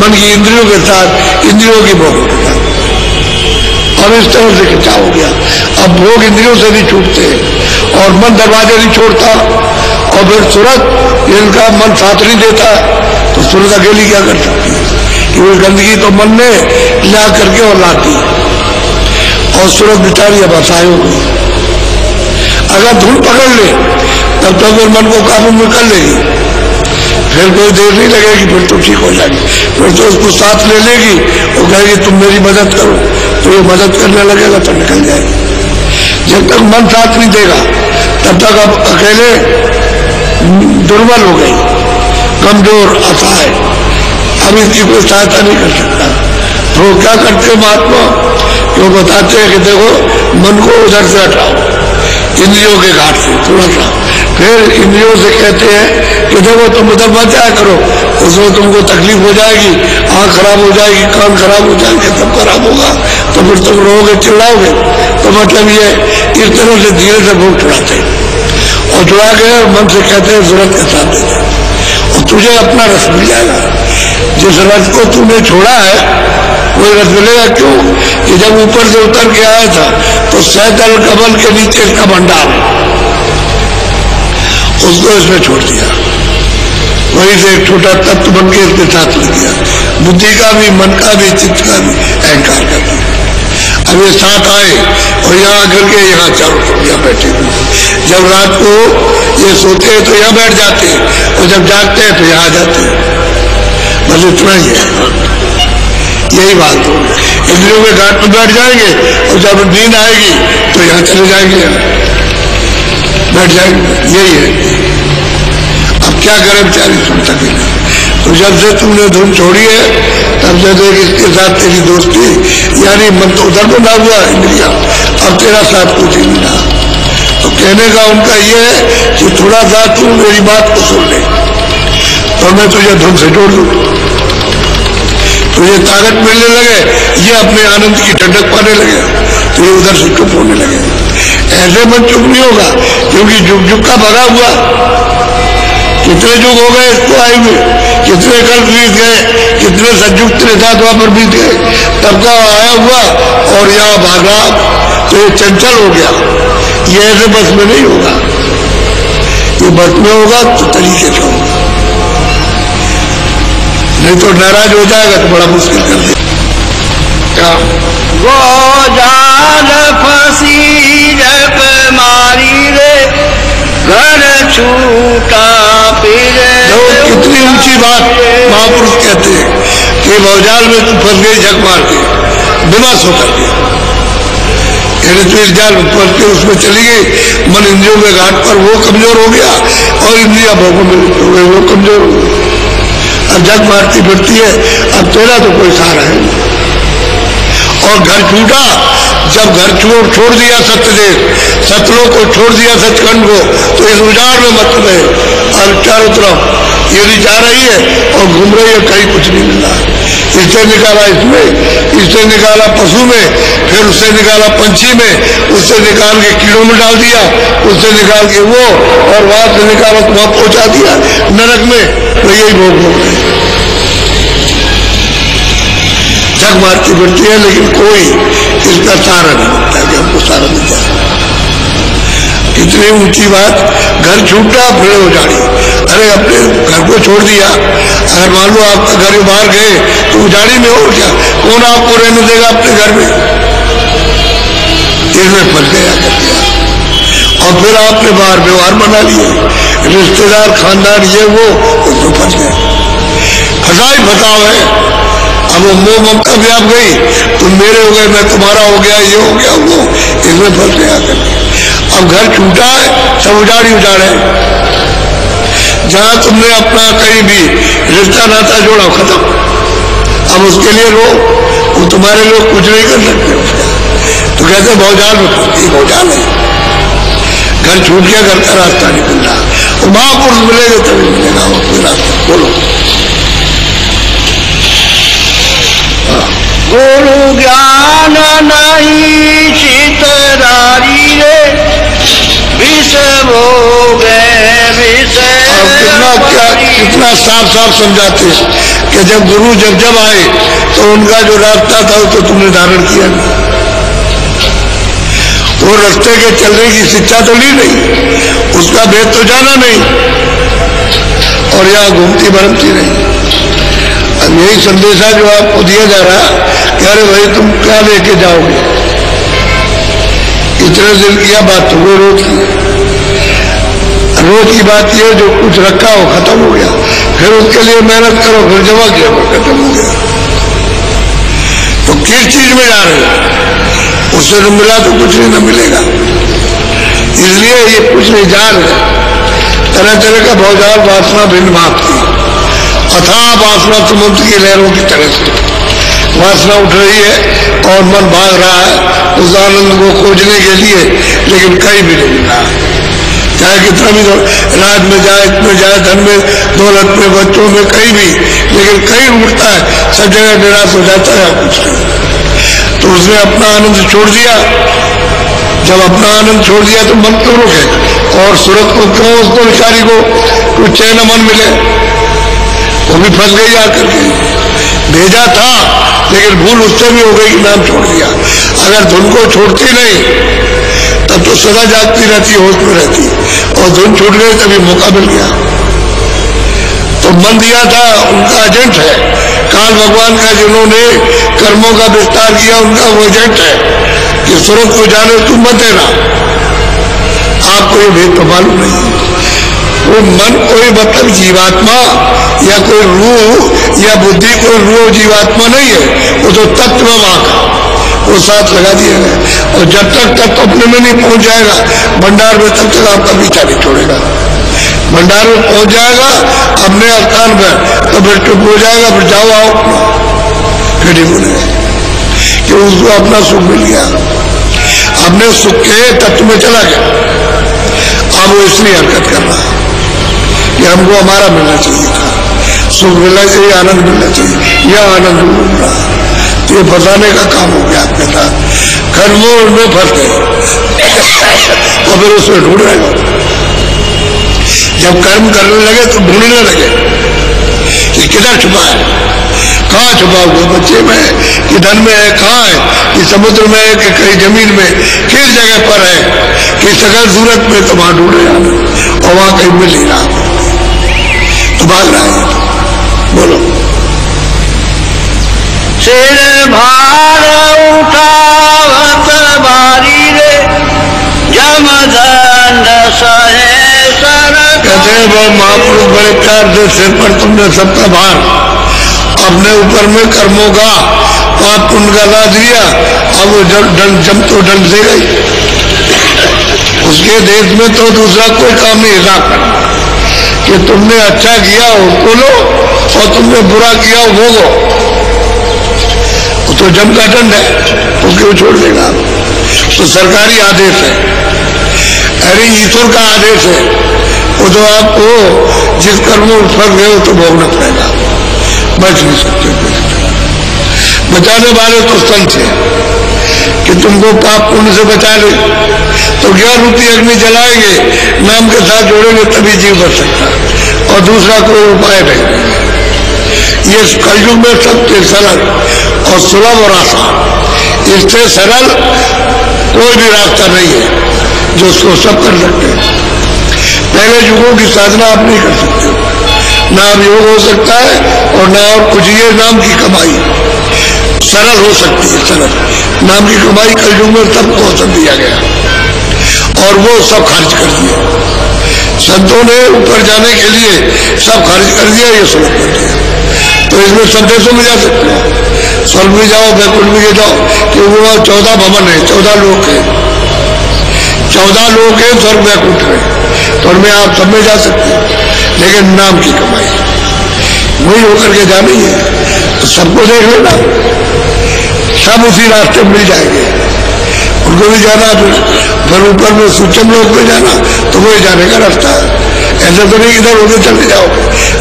मन की इंद्रियों के साथ, इंद्रियों की भोग के साथ। अब इस तरह से खिंचा हो गया। अब भोग इंद्रियों से नहीं छूटते और मन दरवाजे नहीं छोड़ता। और फिर सूरत इनका मन साथ नहीं देता, तो सूरत अकेली क्या कर सकती है? क्योंकि गंदगी तो मन ने ला करके और लाती, और सूरत बिचारी अब असहाय हो गई। अगर धूल पकड़ ले तब तो फिर मन को काबू में कर लेगी, फिर कोई देर नहीं लगेगी, फिर तो ठीक हो जाएगी। फिर तो उसको साथ ले लेगी और कहेगी तुम मेरी मदद करो, तो ये मदद करने लगेगा तो निकल जाएगी। जब तक मन साथ नहीं देगा तब तक अब अकेले दुर्बल हो गई, कमजोर, असहाय, अब इसकी कोई सहायता नहीं कर सकता। तो क्या करते महात्मा? वो बताते हैं कि देखो मन को उधर से हटाओ, इंद्रियों के घाट से थोड़ा सा, फिर इंद्रियों से कहते हैं कि देखो तुम उधर मत जाया करो, उसमें तुमको तकलीफ हो जाएगी, आँख खराब हो जाएगी, कान खराब हो जाएंगे, सब खराब होगा, तो फिर तुम रोगे चिल्लाओगे। तो मतलब ये इस तरह से धीरे से भोग छुड़ाते और छुड़ा के मन से कहते हैं सूरत के साथ देते, और तुझे अपना रस मिल जाएगा। जिस रस को तूने छोड़ा है वही रस मिलेगा। क्यों? कि जब ऊपर से उतर के आया था तो सैदल कमल के नीचे इसका भंडार, उसको इसमें छोड़ दिया, वहीं से एक छोटा तत्व बन के इसके साथ लग गया, बुद्धि का भी, मन का भी, चित्त का भी, अहंकार का भी। अब ये साथ आए और यहाँ आकर के यहाँ चारों तरफ यहाँ बैठे हुए। जब रात को ये सोते हैं तो यहाँ बैठ जाते हैं, और जब जागते हैं तो यहाँ आ जाते हैं। बस इतना ही है, यही बात हो। इंद्रियों के घाट पर बैठ जाएंगे और जब नींद आएगी तो यहाँ चले जाएंगे, बैठ जाएंगे, यही है। अब क्या करें बेचारी सुनता कि नहीं। तो जब से तुमने धुन छोड़ी है तब से देख इसके साथ तेरी दोस्ती, यानी मन तो उधर बना हुआ इंद्रिया, अब तेरा साथ कुछ ही नहीं रहा। तो कहने का उनका ये है कि थोड़ा सा तू मेरी बात को सुन ले तो मैं तुझे धुन से जोड़ दूँ, तुझे ताकत मिलने लगे, ये अपने आनंद की ठंडक पाने लगे, तो ये उधर से चुप होने लगे। ऐसे मन चुप नहीं होगा, क्योंकि जुग जुग का भगा हुआ, कितने युग हो गए इसको आए हुए, कितने कल्प बीत गए, कितने सतयुग त्रेता पर बीत गए, तब का आया हुआ और यहाँ भाग रहा। तो ये चंचल हो गया, ये ऐसे बस में नहीं होगा, ये बस में होगा तो तरीके से होगा, नहीं तो नाराज हो जाएगा तो बड़ा मुश्किल कर देगा। वो जाल फंसी जप मारी रे, घर छूटा फिर। कितनी ऊंची बात महापुरुष कहते हैं कि भवजाल में तू फंस गई झक मार के, विनाश होकर के, यानी तू इस जाल में फंस के उसमें चली गई। मन इंद्रियों के घाट पर वो कमजोर हो गया और इंद्रिया भोगों में लिप्त हो गई, वो कमजोर हो गई, अब जग मारती फिरती है, अब तेरा तो कोई सहारा है। और घर छूटा, जब घर छोड़ दिया सत्यदेव, सतलोक को छोड़ दिया सचखंड को, तो इस उजाड़ में मत रहे। और चारों तरफ ये जा रही है और घूम रही है, कहीं कुछ नहीं मिल रहा है। इस इससे निकाला इसमें, इससे निकाला पशु में, फिर उससे निकाला पंछी में, उससे निकाल के कीड़ों में डाल दिया, उससे निकाल के वो, और वहां से निकाला तो वहां पहुंचा दिया नरक में। तो यही भोग रहे हैं, जग मारती बढ़ती है, लेकिन कोई इसका सहारा नहीं मिलता कि हमको सहारा मिल जाए। इतनी ऊंची बात, घर छूटा फिर उजाड़ी। अरे अपने घर को छोड़ दिया, अगर मान लो आपका घर बाहर गए तो उजाड़ी में हो क्या, कौन आपको रहने देगा अपने घर में? इसमें फंस गया कर दिया, और फिर आपने बाहर व्यवहार बना लिए, रिश्तेदार खानदान ये वो, उसमें फंस गए। फंसा ही फंसाव है। अब वो मोह ममता भी आप गई, तुम मेरे हो गए, मैं तुम्हारा हो गया, ये हो गया वो, इसमें फंस गया करके। अब घर छूटा है, सब उजाड़ी उजाड़े। जहां तुमने अपना कहीं भी रिश्ता नाता जोड़ा, खत्म। अब उसके लिए रो, वो तुम्हारे लोग कुछ नहीं कर सकते उसका। तो कहते भौजाल में फंसती, भौजाल है। घर छूट गया, घर का रास्ता नहीं मिल रहा, और महापुरुष मिलेगा तभी मिलेगा वो कोई रास्ता। बोलो। गुरु ज्ञान नहीं चितरारी रे, विष भोगे विष। कितना साफ साफ समझाते हैं कि जब गुरु जब आए तो उनका जो रास्ता था वो तो तुमने धारण किया नहीं, वो रास्ते के चलने की शिक्षा तो ली नहीं, उसका भेद तो जाना नहीं, और यहाँ घूमती भरमती नहीं। अब यही संदेशा जो आपको दिया जा रहा कि अरे भाई तुम क्या लेके जाओगे, इतने दिन किया बात तो वो रोज की बात यह जो कुछ रखा हो खत्म हो गया, फिर उसके लिए मेहनत करो, फिर जमा किया फिर खत्म हो गया। तो किस चीज में जा रहे हो? उससे तो मिला तो कुछ नहीं, ना मिलेगा। इसलिए ये कुछ नहीं जान है, तरह तरह का भौजाल वासना भिन्न भागती, अथाह वासना समुद्र की लहरों की तरह से वासना उठ रही है और मन भाग रहा है उस आनंद को खोजने के लिए, लेकिन कहीं भी नहीं मिल रहा। चाहे कितना भी राज में जाए, इसमें जाए, धन में, दौलत में, बच्चों में, कहीं भी, लेकिन कहीं उठता है, सब जगह निराश हो जाता है, कुछ नहीं। तो उसने अपना आनंद छोड़ दिया। जब अपना आनंद छोड़ दिया तो मन क्यों रुके, और सूरत को क्यों, उसको बेचारी को कुछ चैन मन मिले? वो भी फंस गई आकर के। भेजा था लेकिन भूल उससे भी हो गई कि नाम छोड़ दिया। अगर धुन को छोड़ती नहीं तब तो सदा जागती रहती, होश में रहती, और धुन छूट गई तभी मौका मिल गया। तो मन दिया था उनका एजेंट है, काल भगवान का जिन्होंने कर्मों का विस्तार किया उनका वो एजेंट है कि सूरत को जाने तुम मत देना। आपको ये भेद तो मालूम नहीं। वो मन कोई मतलब जीवात्मा या कोई रूह या बुद्धि, कोई रूह जीवात्मा नहीं है, वो तो तत्व वहां का, वो साथ लगा दिया गया। और जब तक तत्व अपने में नहीं पहुंच जाएगा भंडार में, तब तक आपका पीछा नहीं छोड़ेगा। भंडार में पहुंच जाएगा अपने स्थान पर तो फिर चुप हो जाएगा, फिर जाओ आओ, फिर नहीं बोलेगा कि उसको अपना सुख मिल गया, अपने सुख के तत्व में चला गया। अब वो इसलिए हरकत कर रहा है कि हमको हमारा मिलना चाहिए था, सुख मिलना चाहिए, आनंद मिलना चाहिए, यह आनंद मिल रहा। तो ये फंसाने का काम हो गया आपके साथ। कर्मों में फंस गए और फिर उसमें ढूंढ रहे। जब कर्म करने लगे तो ढूंढने लगे कि किधर छुपा है, कहाँ छुपा हुआ, बच्चे में कि धन में है, कहाँ है, कि समुद्र में है, कि कहीं जमीन में, किस जगह पर है, कि सगल सूरत में, तो वहां ढूंढ रहे हैं और वहां कहीं मिल नहीं रहा, तो भाग रहा है। बोलो। सिर भार उठावत बारी रे, जमदंड सहे कहते हैं वो महापुरुष बड़े प्यार से सिर पर तुमने सबका भार अपने ऊपर में कर्मों का पाप पुण्य का ला दिया। अब वो जम तो डंड से गई। उसके देश में तो दूसरा कोई काम नहीं हिसाब करना कि तुमने अच्छा किया उसको लो और तुमने बुरा किया वो भोगो। तो जम का दंड है, तो क्यों छोड़ देगा? तो सरकारी आदेश है, अरे ईश्वर का आदेश है, वो तो आपको जिस कर्म में फंस गए हो तो भोगना पड़ेगा, बच नहीं सकते। बचाने वाले तो संत हैं कि तुमको पाप पुण्य से बचा ले। तो 11 रूपी अग्नि जलाएंगे, नाम के साथ जोड़ेंगे, तभी जीव बच सकता है, और दूसरा कोई उपाय नहीं। ये कलयुग में सबसे सरल और सुलभ और आसान, इससे सरल कोई भी रास्ता नहीं है जो उसको सब कर सकते हैं। पहले युगों की साधना आप नहीं कर सकते, ना अब योग हो सकता है और ना और कुछ। ये नाम की कमाई सरल हो सकती है, सरल नाम की कमाई कलयुग में सबको अवसर दिया गया और वो सब खर्च कर दिया। संतों ने ऊपर जाने के लिए सब खर्च कर दिया, ये सुलभ कर दिया। तो इसमें सब देशों में जा सकते हो, स्वर्ग में जाओ, बैकुंठ में जाओ, क्योंकि वहाँ 14 भवन है, 14 लोक है, 14 लोक है स्वर्ग बैकुंठ में, तो उनमें आप सब में जा सकते हो। लेकिन नाम की कमाई वही होकर के जानी है, तो सबको देख लेना, सब उसी रास्ते मिल जाएंगे। उनको भी जाना, फिर ऊपर में सूक्ष्म लोक में जाना, तो वही जाने का रास्ता है। ऐसा तो नहीं इधर उधर चले जाओ,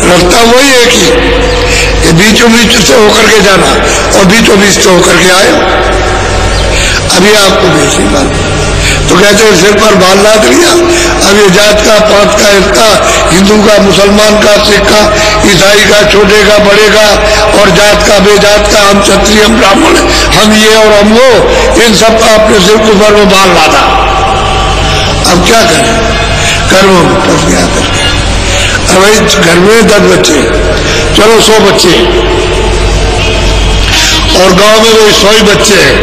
रास्ता वही है कि बीचों बीच से होकर के जाना और बीचों बीच से होकर के आए। अभी आपको देखिए बात, तो कहते हैं सिर पर बाल लाद लिया, अब ये जात का, पात का, इसका, हिंदू का, मुसलमान का, सिख का, ईसाई का, छोटे का, बड़े का, और जात का, बेजात का, हम क्षत्रिय, हम ब्राह्मण, हम ये और हम वो, इन सब का अपने सिर के ऊपर में बाल लादा। अब क्या करें, कर्मों में फंस गया करके। अब घर में 10 बच्चे, चलो 100 बच्चे, और गांव में कोई 100 ही बच्चे हैं,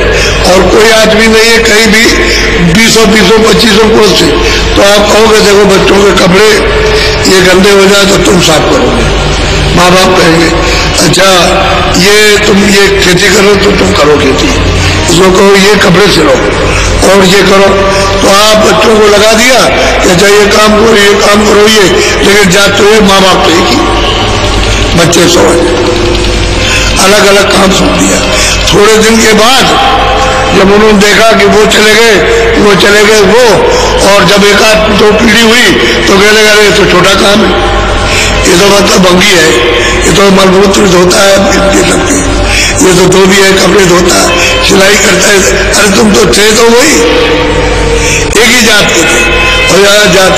और कोई आदमी नहीं है कहीं भी 20-25 कोस से, तो आप कहोगे देखो बच्चों के कपड़े ये गंदे हो जाए तो तुम साफ करोगे। माँ बाप कहेंगे अच्छा ये तुम ये खेती करो तो तुम करो खेती, इसको कहो ये कपड़े सिलो और ये करो, तो आप बच्चों को लगा दिया कि अच्छा ये काम करो, ये काम करो, ये, लेकिन जात तो ये माँ बाप तो की, बच्चे 100 अलग अलग काम सौंप दिया। थोड़े दिन के बाद जब उन्होंने देखा कि वो चले गए वो, और जब एक आध 2 पीढ़ी हुई तो कहने लगे ये तो छोटा काम है, ये तो मतलब भंगी है, ये तो मलमूत्र धोता है, ये तो धोबी है, कपड़े धोता है, सिलाई करता है। अरे तुम तो थे तो वही एक ही जात के थे, और यहाँ जात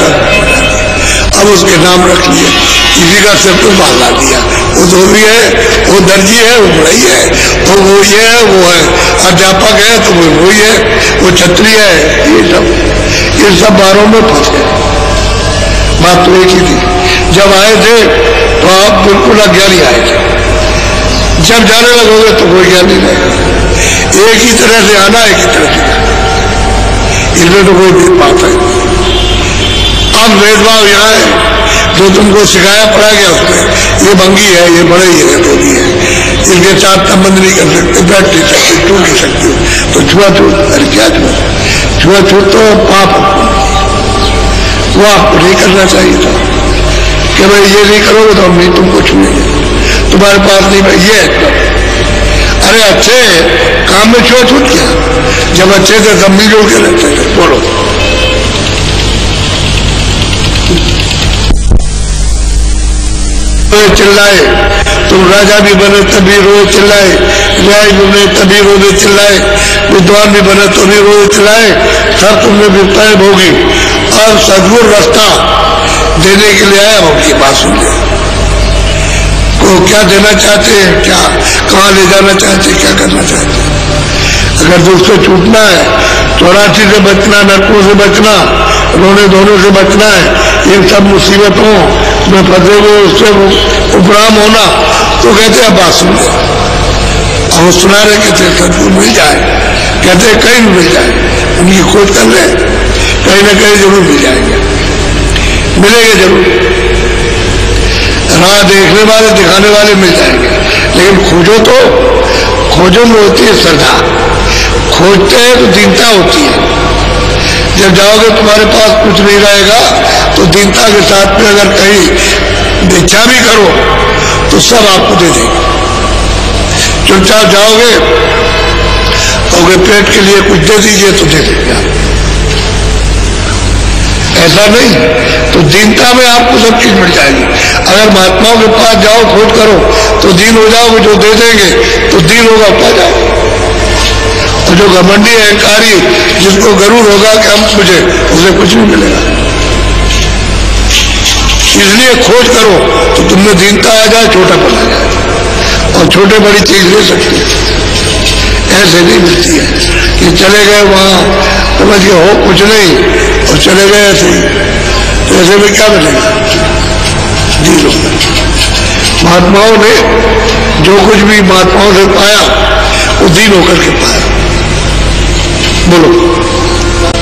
अब उसके नाम रख लिए, किसी का सिर पर बाल ला दिया, वो धोबी है, वो दर्जी है, वो बढ़ई है, तो वो ये है, वो है अध्यापक है, तो वो वही है, वो क्षत्रिय है। ये सब बारों में फंस गए। बात तो एक ही थी, जब आए थे तो आप बिल्कुल अज्ञानी आए थे, जब जाने लगोगे तो कोई ज्ञान नहीं रहेगा। एक ही तरह से आना, एक ही तरह से जाना, इनमें तो कोई भेदभाव है। अब भेदभाव यहाँ है, जो तुमको सिखाया पड़ा गया उसमें, ये भंगी है, ये बड़ई है, धोबी है, इनके साथ संबंध नहीं कर सकते, बैठ नहीं सकते, टूट नहीं सकते, तो छुआछूत। अरे क्या छुआछूत तो पाप, वो आपको नहीं करना चाहिए था कि भाई ये नहीं करोगे तो हम नहीं तुमको छुएंगे, तुम्हारे पास नहीं भाई ये है। अरे अच्छे काम में छुआछूत क्या, जब अच्छे थे तब मिलजुल के रहते थे। बोलो चिल्लाए, तुम राजा भी बने तभी रोए चिल्लाए, न्याय भी बने तभी रोए चिल्लाए, विद्वान भी बने तभी रोए चिल्लाए, सब तुमने विपत्ताएं भोगी। अब सदगुरु रास्ता देने के लिए आया, उनकी बात सुन लिया, को क्या देना चाहते हैं, क्या कहाँ ले जाना चाहते हैं, क्या करना चाहते हैं। अगर दोस्तों छूटना है, 84 से बचना, नरकों से बचना, रोने धोने से बचना है, इन सब मुसीबतों में फंसे हुए उससे उपराम होना, तो कहते हैं बात सुन ले। और वो सुना रहे कहते सदगुरु मिल जाए, कहते कहीं भी मिल जाए, उनकी खोज कर ले, कहीं ना कहीं जरूर मिल जाएंगे, मिलेंगे जरूर। राह देखने वाले, दिखाने वाले मिल जाएंगे, लेकिन खोजो तो, खोजो में होती है श्रद्धा, खोजते हैं तो दीनता होती है। जब जाओगे तुम्हारे पास कुछ नहीं रहेगा, तो दीनता के साथ में अगर कहीं भिक्षा भी करो तो सब आपको दे देंगे। चुपचाप जाओगे, कहोगे पेट के लिए कुछ दे दीजिए तो दे देंगे आप। ऐसा नहीं। तो दीनता में आपको सब चीज मिल जाएगी। अगर महात्माओं के पास जाओ, खोज करो तो दीन हो जाओगे, जो दे देंगे तो दीन होगा, पा जाओगे। और जो घमंडी अहंकारी, जिसको गरूर होगा कि हम मुझे, उसे कुछ नहीं मिलेगा। इसलिए खोज करो तो तुमने दीनता आ जाए, छोटापन आ जाए, और छोटे बड़ी चीज ले सकते हैं। ऐसे नहीं मिलती है कि चले गए वहां, समझ के हो कुछ नहीं और चले गए ऐसे ही, तो ऐसे में क्या मिलेगा? जी लोग महात्माओं ने जो कुछ भी महात्माओं से पाया वो दीन होकर के पाया। बोलो।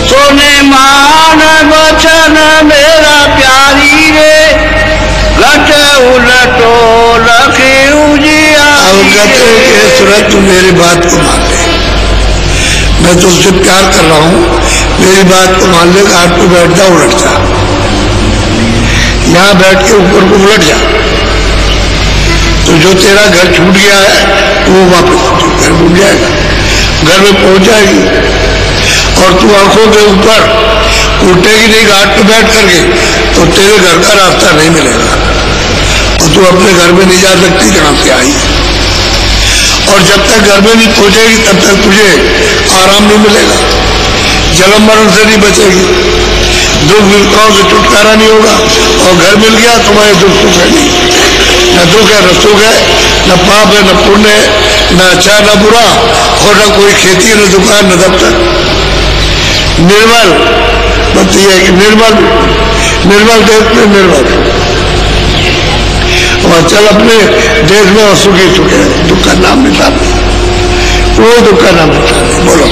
सोने मान वचन मेरा प्यारी रे, घट उलटो रखे उजिया। अब कहते हैं कि सूरज तू मेरी बात को मान ले, मैं तुझसे प्यार कर रहा हूं, मेरी बात को मान ले, घाट पे बैठ जा, उलट जा, यहां बैठ के ऊपर को उलट जा। तो जो तेरा घर छूट गया है वो वापस घर घूम जाएगा, घर में पहुंच जाएगी, और तू आंखों के ऊपर उठेगी नहीं घाट पे बैठ करके, तो तेरे घर का रास्ता नहीं मिलेगा, और तू अपने घर में नहीं जा सकती जहां से आई। और जब तक घर में नहीं पहुंचेगी तब तक तुझे आराम नहीं मिलेगा, जन्म मरण से नहीं बचेगी, दुख विपदाओं से छुटकारा नहीं होगा। और घर मिल गया तुम्हारे दुख सुख है नहीं, न दुख है न सुख है, न पाप है न पुण्य है, न अच्छा न बुरा, और न कोई खेती न दुकान न दफ्तर। निर्मल बत्ती है कि निर्मल देश में निर्मल, और चल अपने देश में और सुखी सुखे, दुख का नाम मिटा वो दुख का नाम मिटा। बोलो।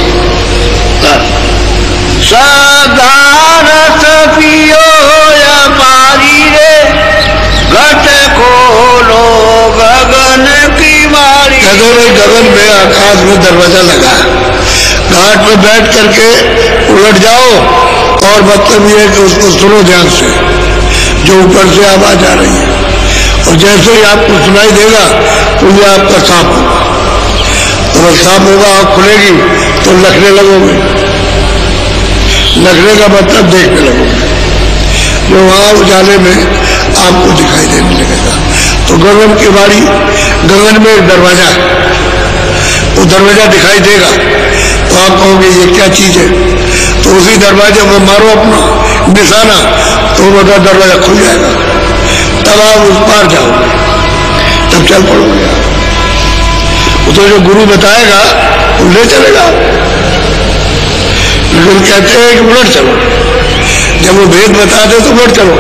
साधारत पियो या पारी रे, घट खोलो गगन की मारी। कहते भाई गगन में आकाश में दरवाजा लगा, घाट में बैठ करके उलट जाओ, और मतलब ये है कि उसको सुनो ध्यान से, जो ऊपर से आवाज आ रही है, और जैसे ही आपको सुनाई देगा तो ये आपका सांप होगा, और सांप होगा आँख खुलेगी तो लखने लगोगे, लखने का मतलब देखने लगोगे, जो वहां उजाले में आपको दिखाई देने लगेगा। तो गगन की बारी, गगन में एक दरवाजा, वो दरवाजा दिखाई देगा, तो आप कहोगे ये क्या चीज है, तो उसी दरवाजे में मारो अपना निशाना, तो वो दरवाजा खुल जाएगा, तब आप उस पार जाओगे, तब चल पड़ोगे। वो तो जो गुरु बताएगा वो ले चलेगा, लेकिन कहते हैं कि उलट चलो, जब वो भेद बता दे तो उलट चलो।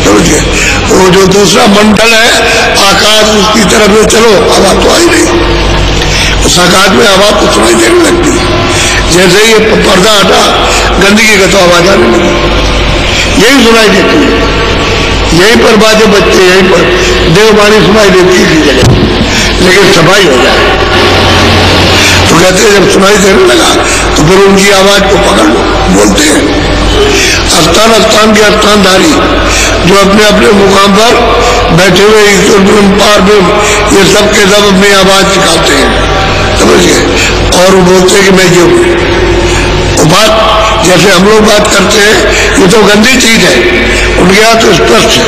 समझिए, वो जो दूसरा मंडल है आकाश, उसकी तरफ में चलो, हवा तो आई नहीं, उस आकाश में हवा तो सुनाई देने लगती है। जैसे ही पर्दा हटा गंदगी का तो आवाज आने लगी, यही सुनाई देती है, यहीं पर बाजे बजते, यहीं पर देववाणी सुनाई देती है जगह, लेकिन सफाई हो जाए। तो कहते हैं जब सुनाई देने लगा तो फिर उनकी आवाज को पकड़ लो। बोलते हैं स्थान के स्थानधारी जो अपने अपने मुकाम पर बैठे हुए ईश्वर ब्रह्म पार ब्रह्म, ये सब के सब अपनी आवाज निकालते हैं, समझिए, और वो बोलते हैं कि मैं ये हूँ। वो बात जैसे हम लोग बात करते हैं, ये तो गंदी चीज है, उनके यहाँ तो स्पष्ट है,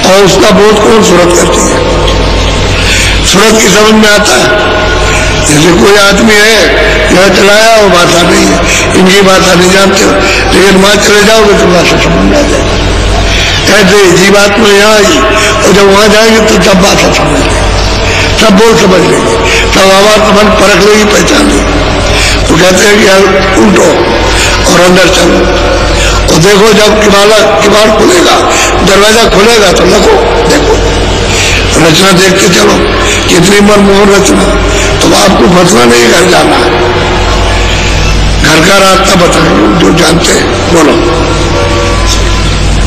और उसका बोध कौन सूरत करती है, सूरत की समझ में आता है। जैसे कोई आदमी है यहाँ चलाया, वो भाषा नहीं है, इनकी भाषा नहीं जानते हो, लेकिन वहां चले जाओगे तो भाषा समझ में आ जाएगी। ऐसे जीवात्मा यहाँ आई, और जब वहां जाएंगे तो तब भाषा समझ लेगी, सब बोल समझ लेगी, तब आवाज समझ परख लेगी, पहचान लेगी। तो कहते हैं कि उल्टो और अंदर चलो, और देखो जब किवाड़ खुलेगा, दरवाजा खुलेगा तो लगो, देखो रचना देखते चलो, कितनी मनमोहन रचना। तो आपको फंसना नहीं, घर जाना है, घर का रास्ता बताएंगे जो जानते हैं। बोलो।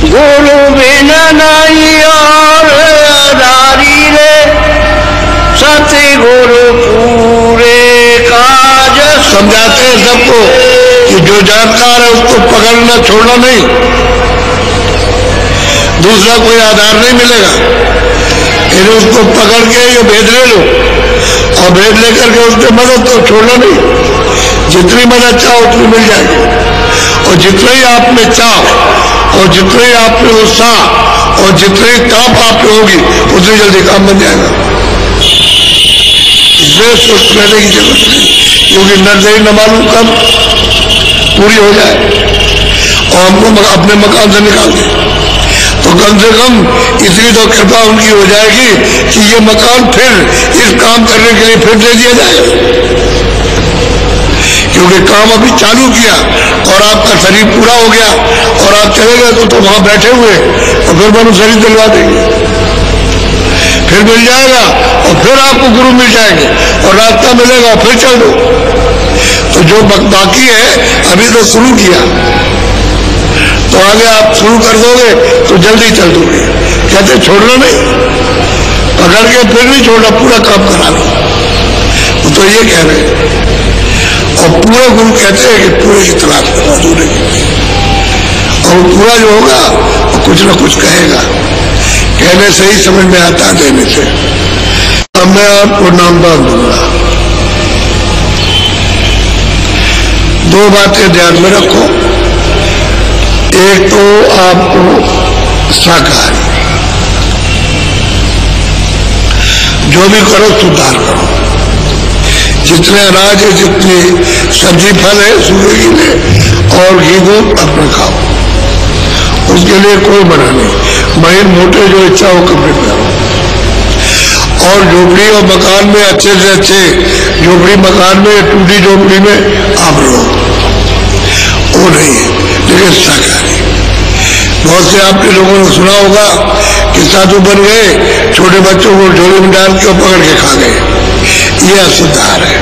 गुरु बिना नहीं और आधारी रे, सत्य गुरु पूरे काज। समझाते हैं सबको कि जो जानकार है उसको पकड़ना छोड़ना नहीं, दूसरा कोई आधार नहीं मिलेगा, फिर उसको पकड़ के ये भेद ले लो, और भेद लेकर के उसके मदद तो छोड़ना नहीं, जितनी मदद चाहो उतनी मिल जाएगी, और और जितना ही आप में चाह और जितना ही आप में उत्साह और जितनी ताप आप में होगी उतनी जल्दी काम बन जाएगा। इसमें सोच लेने की जरूरत नहीं, क्योंकि नजर न मालूम कब पूरी हो जाए और हमको अपने मकान से निकाल दे, तो कम से कम इतनी तो कृपा उनकी हो जाएगी कि ये मकान फिर इस काम करने के लिए फिर दे दिया जाएगा। क्योंकि काम अभी चालू किया और आपका शरीर पूरा हो गया और आप चले गए तो वहां बैठे हुए और फिर मनु शरीर दिलवा देंगे, फिर मिल जाएगा और फिर आपको गुरु मिल जाएंगे और रास्ता मिलेगा और फिर चल दो। तो जो बाकी है अभी तो शुरू किया, तो आगे आप शुरू कर दोगे तो जल्दी चल दोगे। कहते छोड़ना नहीं, पकड़ के फिर नहीं छोड़ना, पूरा काम करा लो। वो तो ये कह रहे हैं और पूरे गुरु कहते हैं कि पूरे की तलाश करना दूर की, और पूरा जो होगा वो कुछ ना कुछ कहेगा, कहने से ही समझ में आता, देने से। अब मैं आपको नामदान दूंगा, दो बातें ध्यान में रखो। एक तो आपको शाकाहारी जो भी करो सुधार करो, जितने अनाज है जितनी सब्जी फल है सूर्य की ले और घी दूध अपना खाओ, उसके लिए कोई मना नहीं। महीन मोटे जो इच्छा हो कपड़े पहनो, और झोपड़ी और मकान में अच्छे से अच्छे झोपड़ी मकान में टूटी झोपड़ी में आप रहो, वो नहीं है। लेकिन शाकाहारी, बहुत से आपके लोगों ने सुना होगा कि साधु बन गए, छोटे बच्चों को झोले में डाल के और पकड़ के खा गए, ये अशुद्ध आहार है,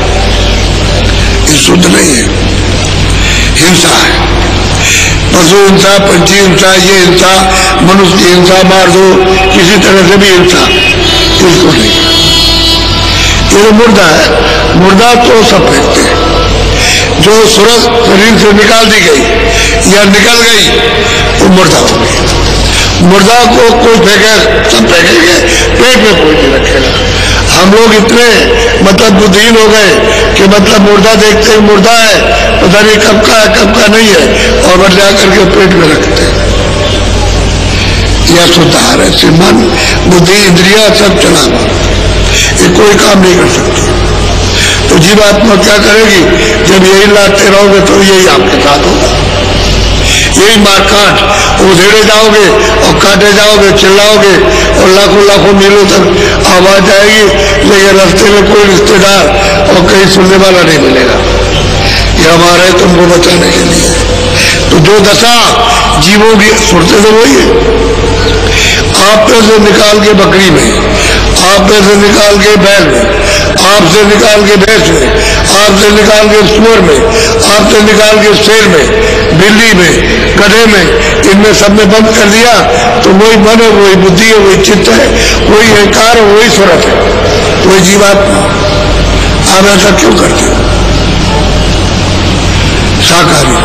ये शुद्ध नहीं है, हिंसा है। पशु हिंसा, पंछी हिंसा, ये हिंसा, मनुष्य की हिंसा, मार दो, किसी तरह से भी हिंसा, इसको नहीं। ये तो मुर्दा है, मुर्दा तो सब फेंकते हैं, जो सूरज शरीर से निकाल दी गई या निकल गई वो मुर्दा हो गई। मुर्दा को कोई फेंके, सब फेंकेंगे, पेट में कोई नहीं रखेगा। हम लोग इतने मतलब बुद्धिहीन हो गए कि मतलब मुर्दा देखते ही मुर्दा है, पता नहीं कब का है कब का नहीं है, और बट जा करके पेट में रखते हैं। यह सुधार है, मन बुद्धि इंद्रिया सब चला हुआ, ये कोई काम नहीं कर सकती। तो जीवात्मा क्या करेगी, जब यही लाते रहोगे तो यही आपके साथ होगा, यही मारकाट, उधेड़े जाओगे और काटे जाओगे, चिल्लाओगे और लाखों लाखों मीलों तक आवाज आएगी, लेकिन रास्ते में कोई रिश्तेदार और कहीं सुनने वाला नहीं मिलेगा। ये हमारा है तुमको बचाने के लिए। तो जो दशा जीवों की सुनते तो वही है, आप पे से निकाल के बकरी में, आप पे से निकाल के बैल में, आपसे निकाल के भैंस में, आपसे निकाल के सुअर में, आपसे निकाल के शेर में, बिल्ली में, गधे में, इनमें सब में बंद कर दिया तो वही मन है, वही बुद्धि है, वही चित्त है, वही अहंकार है, वही स्वरत है, वही जीवात्मा। आप ऐसा क्यों करते हो? शाकाहारी,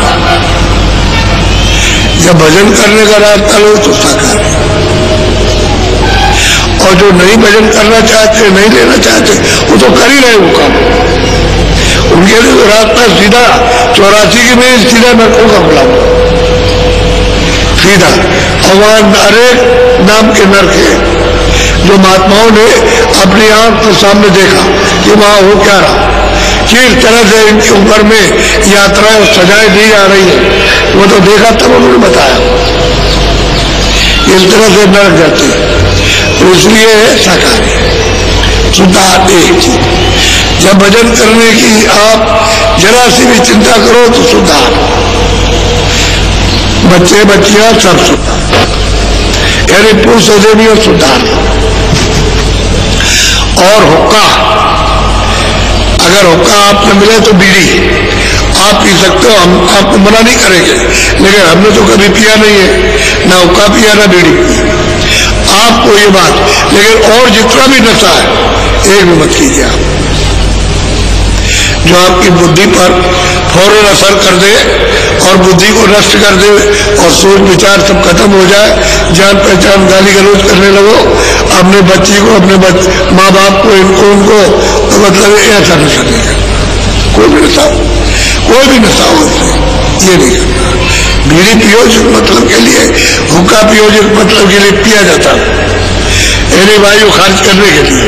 जब भजन करने का रास्ता लो तो शाकाहारी, और जो नहीं भजन करना चाहते, नहीं लेना चाहते, वो तो कर ही रहे वो काम, उनके लिए तो रास्ता सीधा 84 की में सीधा नरकों का खुला हुआ सीधा, और वहां अनेक नाम के नरक है जो महात्माओं ने अपनी आंख के सामने देखा कि वहां हो क्या रहा, किस तरह से इनके ऊपर में यात्राएं सजाएं दी जा रही है, वो तो देखा तब उन्होंने बताया, इस तरह से नरक जाते हैं। तो इसलिए शाकाहारी शुद्धाहार एक चीज, जब भजन करने की आप जरा सी भी चिंता करो तो शुद्धाहार, बच्चे बच्चियां सब शुद्धाहार, यानी पुरुष देवी और शुद्धाहार। और हुक्का, अगर हुक्का आपने मिले तो बीड़ी आप पी सकते हो, हम आपको मना नहीं करेंगे, लेकिन हमने तो कभी पिया नहीं है, ना हुक्का पिया ना बीड़ी पिया, आपको ये बात। लेकिन और जितना भी नशा है एक भी मत कीजिए आप, जो आपकी बुद्धि पर फौरन असर कर दे और बुद्धि को नष्ट कर दे और सोच विचार सब खत्म हो जाए, जान पहचान गाली गलौज करने लगो अपने बच्ची को, अपने माँ बाप को, इनको उनको, तो मतलब ऐसा नशा नहीं करना, कोई भी नशा हो, कोई भी नशा हो, ये नहीं करना। बीड़ी प्रयोजक मतलब के लिए, हुक्का प्रयोजक मतलब के लिए पिया जाता है, यानी वायु खारिज करने के लिए,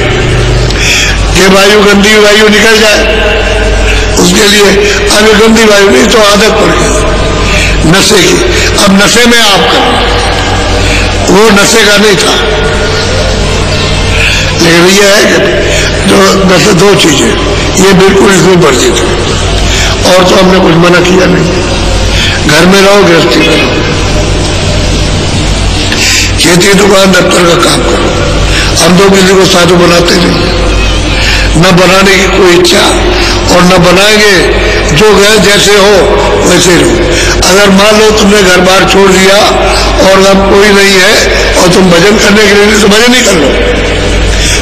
कि वायु गंदी वायु निकल जाए उसके लिए। अब गंदी वायु नहीं तो आदत पड़ गई नशे की, अब नशे में आप करो, वो नशे का नहीं था। लेकिन ये है कि जो नशे दो चीजें ये बिल्कुल इसमें वर्जित है, और तो हमने कुछ मना किया नहीं। घर में रहो, गृहस्थी में रहो, खेती दुकान दफ्तर का काम करो। हम तो किसी को साधु बनाते नहीं, न बनाने की कोई इच्छा, और न बनाएंगे। जो गए जैसे हो वैसे रहो। अगर मान लो तुमने घर बार छोड़ दिया और अब कोई नहीं है और तुम भजन करने के लिए, तो भजन ही कर लो,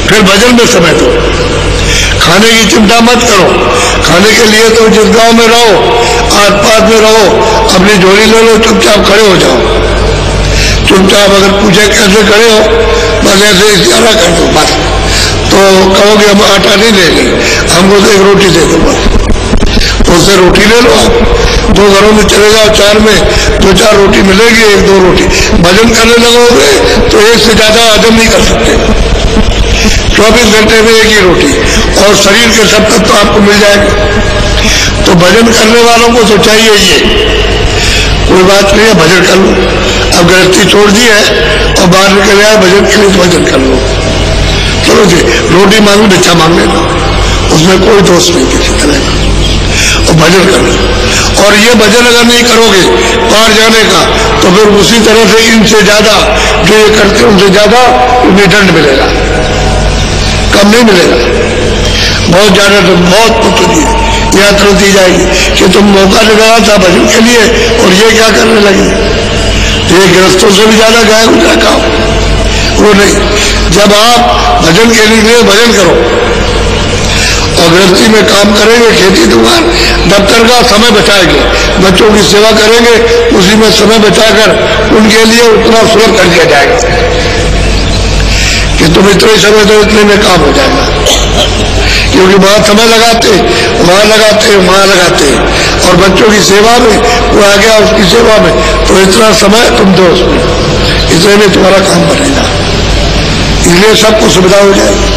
फिर भजन में समय दो। खाने की चिंता मत करो, खाने के लिए तो जिस गांव में रहो, आस पास में रहो, अपनी झोली ले लो, चुपचाप खड़े हो जाओ। चुपचाप अगर पूछे कैसे खड़े हो, बस ऐसे इशारा कर दो बस, तो कहोगे हम आटा नहीं लेंगे, हमको तो एक रोटी दे दो बस, तो उससे रोटी ले लो। आप 2 घरों में चले जाओ, 4 में 2-4 रोटी मिलेगी, 1-2 रोटी। भजन करने लगोगे तो 1 से ज्यादा हजम नहीं कर सकते। 24 घंटे में 1 ही रोटी, और शरीर के सब तत्व तो आपको मिल जाएंगे। तो भजन करने वालों को तो चाहिए ये, कोई बात नहीं है, भजन कर लो। अब गृहस्थी छोड़ दी है और बाहर निकल आए भजन के लिए, तो भजन कर लो। चलो जी, रोटी मांगो, भिक्षा मांग लेना, उसमें कोई दोष नहीं किसी तरह का, और भजन कर लो। और ये भजन अगर नहीं करोगे पार जाने का, तो फिर उसी तरह से इनसे ज्यादा जो ये करते हैं उनसे ज्यादा उन्हें दंड मिलेगा, कम नहीं मिलेगा। बहुत ज्यादा, बहुत पुत्र दिए यात्रा दी जाएगी कि तुम मौका लगाया था भजन के लिए और ये क्या करने लगे। ये गृहस्थों से भी ज्यादा गाय गुजरा काम, वो नहीं। जब आप भजन के लिए भजन करो और गृहस्थी में काम करेंगे, खेती दुकान दफ्तर का समय बचाएंगे, बच्चों की सेवा करेंगे, उसी में समय बचाकर उनके लिए उतना सुलभ कर दिया जाएगा कि तुम इतने समय दो, इतने में काम हो जाएगा। क्योंकि वहां समय लगाते, वहां लगाते, वहां लगाते, और बच्चों की सेवा में वो आ गया, उसकी सेवा में, तो इतना समय तुम दो उसमें, इतने में तुम्हारा काम बनेगा। इसलिए सबको सुविधा हो जाएगी।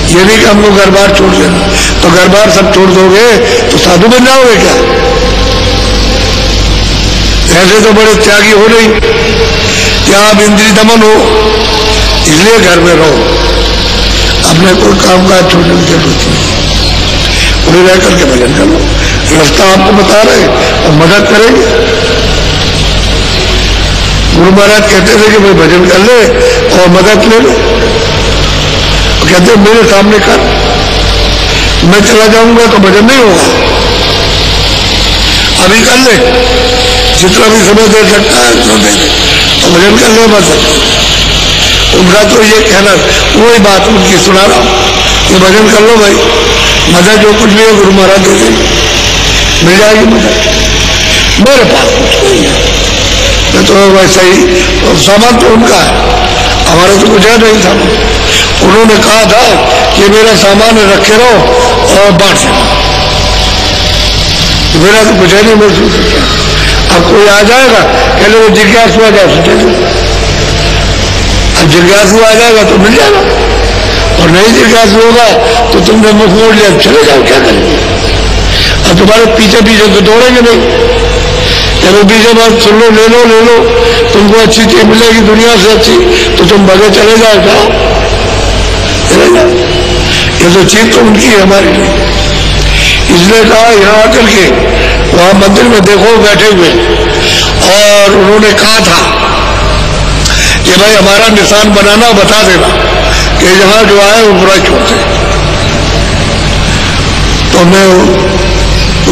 ये नहीं कि हमको घर बार छोड़ देना, तो घर बार सब छोड़ दोगे तो साधु बन जाओगे क्या? ऐसे तो बड़े त्यागी हो नहीं, क्या आप इंद्रिय दमन हो। इसलिए घर में रहो, अपने कोई काम काज छोड़ने की जरूरत नहीं, उन्हें रह करके भजन कर लो। रास्ता आपको बता रहे और मदद करेंगे। गुरु महाराज कहते थे कि भाई भजन कर ले और मदद ले लो, तो कहते मेरे सामने कर, मैं चला जाऊंगा तो भजन नहीं होगा, अभी कर ले, जितना भी समय दे सकता है उतना दे दे और भजन कर ले बस। उनका तो ये कहना, वही बात उनकी सुना रहा हूं, ये भजन कर लो भाई, मदद जो कुछ भी है गुरु महाराज दे देंगे, मिल जाएगी मदद। मेरे पास कुछ नहीं है, मैं तो वैसे ही, और सामान तो उनका है, हमारा तो कुछ है नहीं सामान। उन्होंने कहा था कि मेरा सामान रखे रहो और बांट देना, मेरा तो कुछ है नहीं महसूस किया। अब कोई आ जाएगा कह लो जिज्ञासु आ जाए सोचे, अब जिज्ञासु आ जाएगा तो मिल जाएगा, और नहीं जिज्ञासु होगा तो तुमने मुख मोड़ लिया, चले जाओ, क्या करेंगे। अब तुम्हारे पीछे पीछे तो दौड़ेंगे नहीं, चलो पीछे बात सुन लो, ले लो ले लो, तुमको अच्छी चीज मिलेगी दुनिया से अच्छी, तो तुम भगे चले जाओ, क्या चले जाओ। ये तो चीज तो उनकी है, हमारी नहीं। इसलिए कहा यहाँ आकर के वहां मंदिर में देखो बैठे हुए, और उन्होंने कहा था कि भाई हमारा निशान बनाना बता देना कि जहां जो आए वो बुराई छोड़ते, तो मैं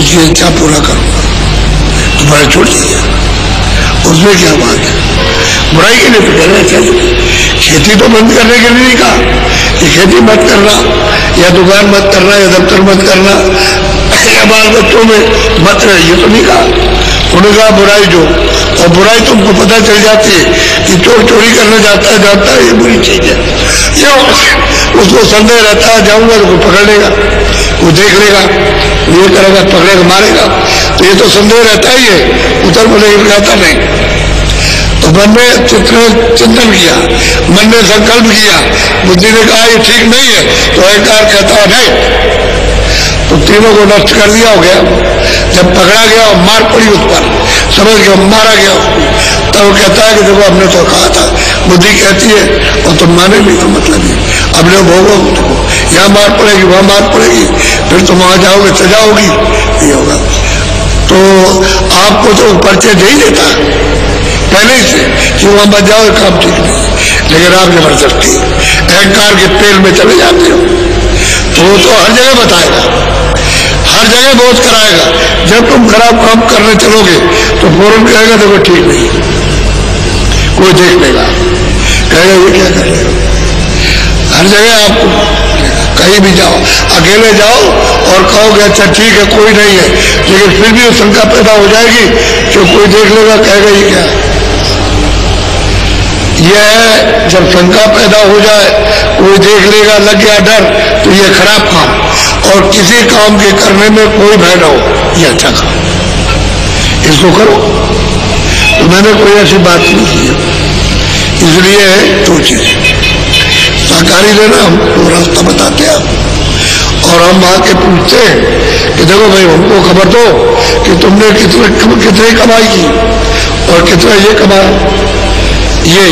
उसकी इच्छा पूरा करूंगा, तो बुराई छोड़ दीजिए, उसमें क्या बात है। बुराई के लिए तो कहना चाहिए, खेती तो बंद करने के लिए नहीं कहा कि खेती मत करना, या दुकान मत करना, या दफ्तर मत करना, या बाल बच्चों में मत रहे, ये तो नहीं कहा। उन्होंने कहा बुराई जो, और बुराई तुमको पता चल जाती है कि चोर चोरी करने जाता है, ये बुरी चीज है, क्यों उसको संदेह रहता है, जाऊंगा तो कोई पकड़ लेगा, वो देख लेगा, ये करेगा, पकड़ेगा, मारेगा, तो ये तो संदेह रहता ही है, उत्तर में नहीं रहता नहीं। तो मन ने चिंतन किया, मन ने संकल्प किया, बुद्धि ने कहा ये ठीक नहीं है, तो अहंकार कहता है नहीं, तो तीनों को नष्ट कर दिया हो गया। जब पकड़ा गया और मार पड़ी उस पर, समझ गया मारा गया उसको, तब वो कहता है कि देखो हमने तो कहा था, बुद्धि कहती है और तुम माने नहीं, तो मतलब ये अब जो भोगो, देखो यहाँ मार पड़ेगी वहां मार पड़ेगी, फिर तुम वहां जाओगे सजा होगी, ये होगा। तो आपको तो परिचय दे ही देता पहले ही से कि वहां बच जाओ, काम ठीक नहीं, लेकिन आप जबरदस्ती अहंकार के पेड़ में चले जाते हो, तो वो तो हर जगह बताएगा, हर जगह बोध कराएगा। जब तुम खराब काम करने चलोगे तो फौरन कहेगा देखो ठीक नहीं, कोई देख लेगा, कहेगा ये क्या कर रहे हो। हर जगह आपको कहीं भी जाओ, अकेले जाओ और कहोगे अच्छा ठीक है कोई नहीं है, लेकिन फिर भी शंका पैदा हो जाएगी कि कोई देख लेगा, कहेगा ये क्या। यह है जब शंका पैदा हो जाए, कोई देख लेगा, लग गया डर, तो यह खराब काम, और किसी काम के करने में कोई भय न हो, यह अच्छा काम, इसको करो। तो मैंने कोई ऐसी बात नहीं की, इसलिए दो चीज सहकारी देना, हमको रास्ता बताते हैं और हम आके पूछते हैं कि देखो भाई हमको खबर दो कि तुमने कितने कमाई की और कितना ये कमाया, ये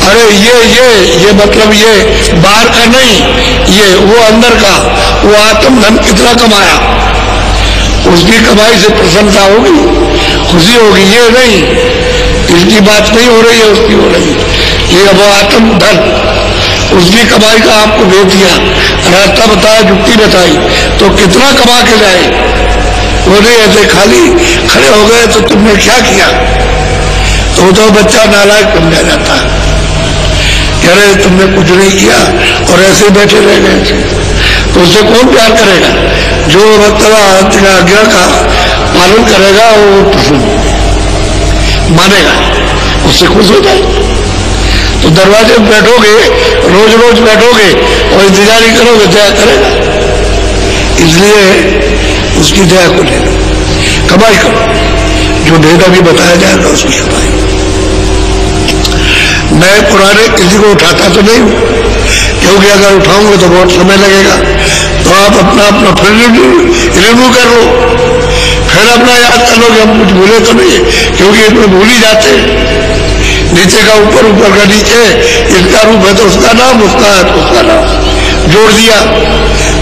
अरे ये मतलब ये बाहर का नहीं, ये वो अंदर का, वो आत्मधन कितना कमाया, उसकी कमाई से प्रसन्नता होगी, खुशी होगी, ये नहीं, इसकी बात नहीं हो रही है, उसकी हो रही, ये वो आत्मधन, उसकी कमाई का आपको भेज दिया, रास्ता बताया, जुक्ति बताई, तो कितना कमा के जाए, वो नहीं ऐसे खाली खड़े हो गए तो तुमने क्या किया, तो बच्चा नालायक बन जाता है, कह रहे तुमने कुछ नहीं किया और ऐसे बैठे रह गए थे, तो उससे कौन प्यार करेगा। जो मतलब आज्ञा का पालन करेगा वो प्रसन्न मानेगा, उससे खुश हो जाए। तो दरवाजे में बैठोगे, रोज रोज बैठोगे और इंतजार ही करोगे, दया करेगा, इसलिए उसकी दया को ले लो, कमाई करो, जो भेद अभी बताया जाएगा उसकी कमाई। नए पुराने किसी को उठाता तो नहीं हूं, क्योंकि अगर उठाऊंगे तो बहुत समय लगेगा, तो आप अपना फिर रिव्यू कर लो, फिर अपना याद कर लो कि हम कुछ भूले तो नहीं, क्योंकि इसमें भूल ही जाते हैं, नीचे का ऊपर, ऊपर का नीचे, इसका रूप है तो उसका नाम, उसका है तो उसका नाम जोड़ दिया,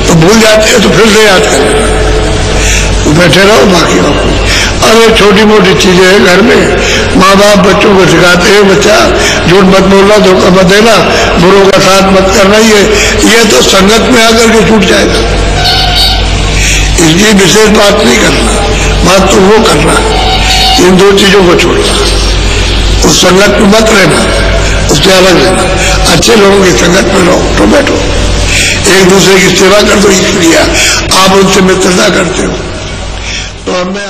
तो भूल जाते हैं, तो फिर से याद कर लेना, तो बैठे रहो, बाकी हो। अब एक छोटी मोटी चीजें हैं घर में, माँ बाप बच्चों को सिखाते हैं, बच्चा झूठ मत बोलना, धोखा मत देना, बुरों का साथ मत करना, ये तो संगत में आकर के छूट जाएगा, इसकी विशेष बात नहीं करना, बात तो वो करना, इन दो चीजों को छोड़ना, उस संगत में मत रहना, उससे अलग रहना, अच्छे लोगों की संगत में रहो, तो बैठो, एक दूसरे की सेवा कर दो, इसलिए आप उनसे मित्रता करते हो, तो हमें